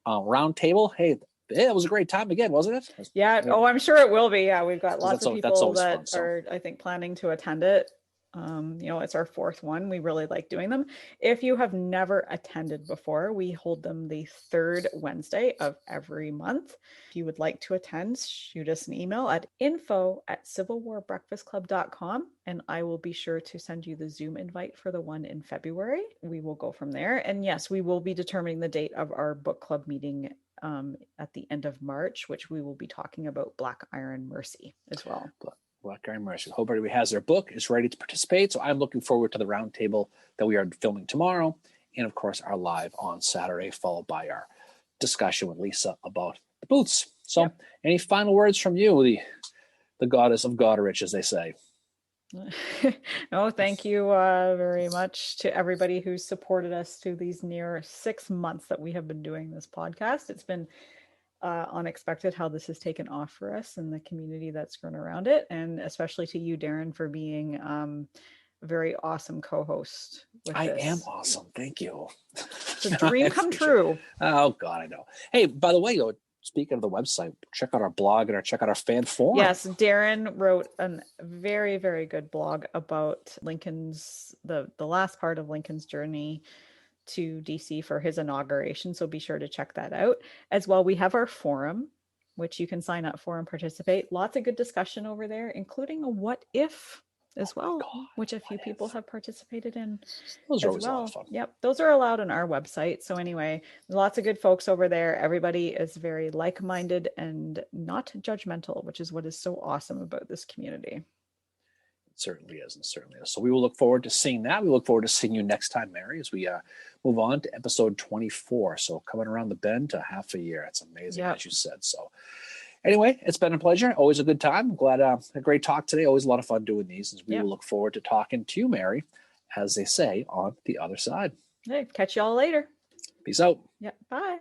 round table. Hey, it was a great time again, wasn't it? Yeah. Oh, I'm sure it will be. Yeah, we've got lots of people that are, I think, planning to attend it. It's our fourth one. We really like doing them. If you have never attended before, we hold them the third Wednesday of every month. If you would like to attend, shoot us an email at info@civilwarbreakfastclub.com, and I will be sure to send you the Zoom invite for the one in February. We will go from there. And yes, we will be determining the date of our book club meeting at the end of March, which we will be talking about Black Iron Mercy as well. Black Iron Mercy. Hope everybody has their book, is ready to participate. So I'm looking forward to the roundtable that we are filming tomorrow. And of course, our live on Saturday, followed by our discussion with Lisa about the booths. So any final words from you, the goddess of Goderich, as they say? No, thank you very much to everybody who's supported us through these near 6 months that we have been doing this podcast. It's been unexpected how this has taken off for us and the community that's grown around it, and especially to you, Darren, for being a very awesome co-host with I this. am awesome. Thank you. It's a dream come true. Oh God, I know. Hey, by the way, speaking of the website, check out our blog and check out our fan forum. Yes, Darren wrote a very, very good blog about Lincoln's the last part of Lincoln's journey to DC for his inauguration. So be sure to check that out. As well, we have our forum, which you can sign up for and participate. Lots of good discussion over there, including a what if as well, which a few people have participated in. Those are always a lot of fun. Yep, those are allowed on our website. So anyway, lots of good folks over there. Everybody is very like-minded and not judgmental, which is what is so awesome about this community. Certainly is. So we will look forward to seeing that. We look forward to seeing you next time, Mary, as we move on to episode 24. So coming around the bend to half a year. It's amazing, as you said. So anyway, it's been a pleasure. Always a good time. I'm glad a great talk today. Always a lot of fun doing these. And we will look forward to talking to you, Mary, as they say, on the other side. Hey, catch y'all later. Peace out. Yeah. Bye.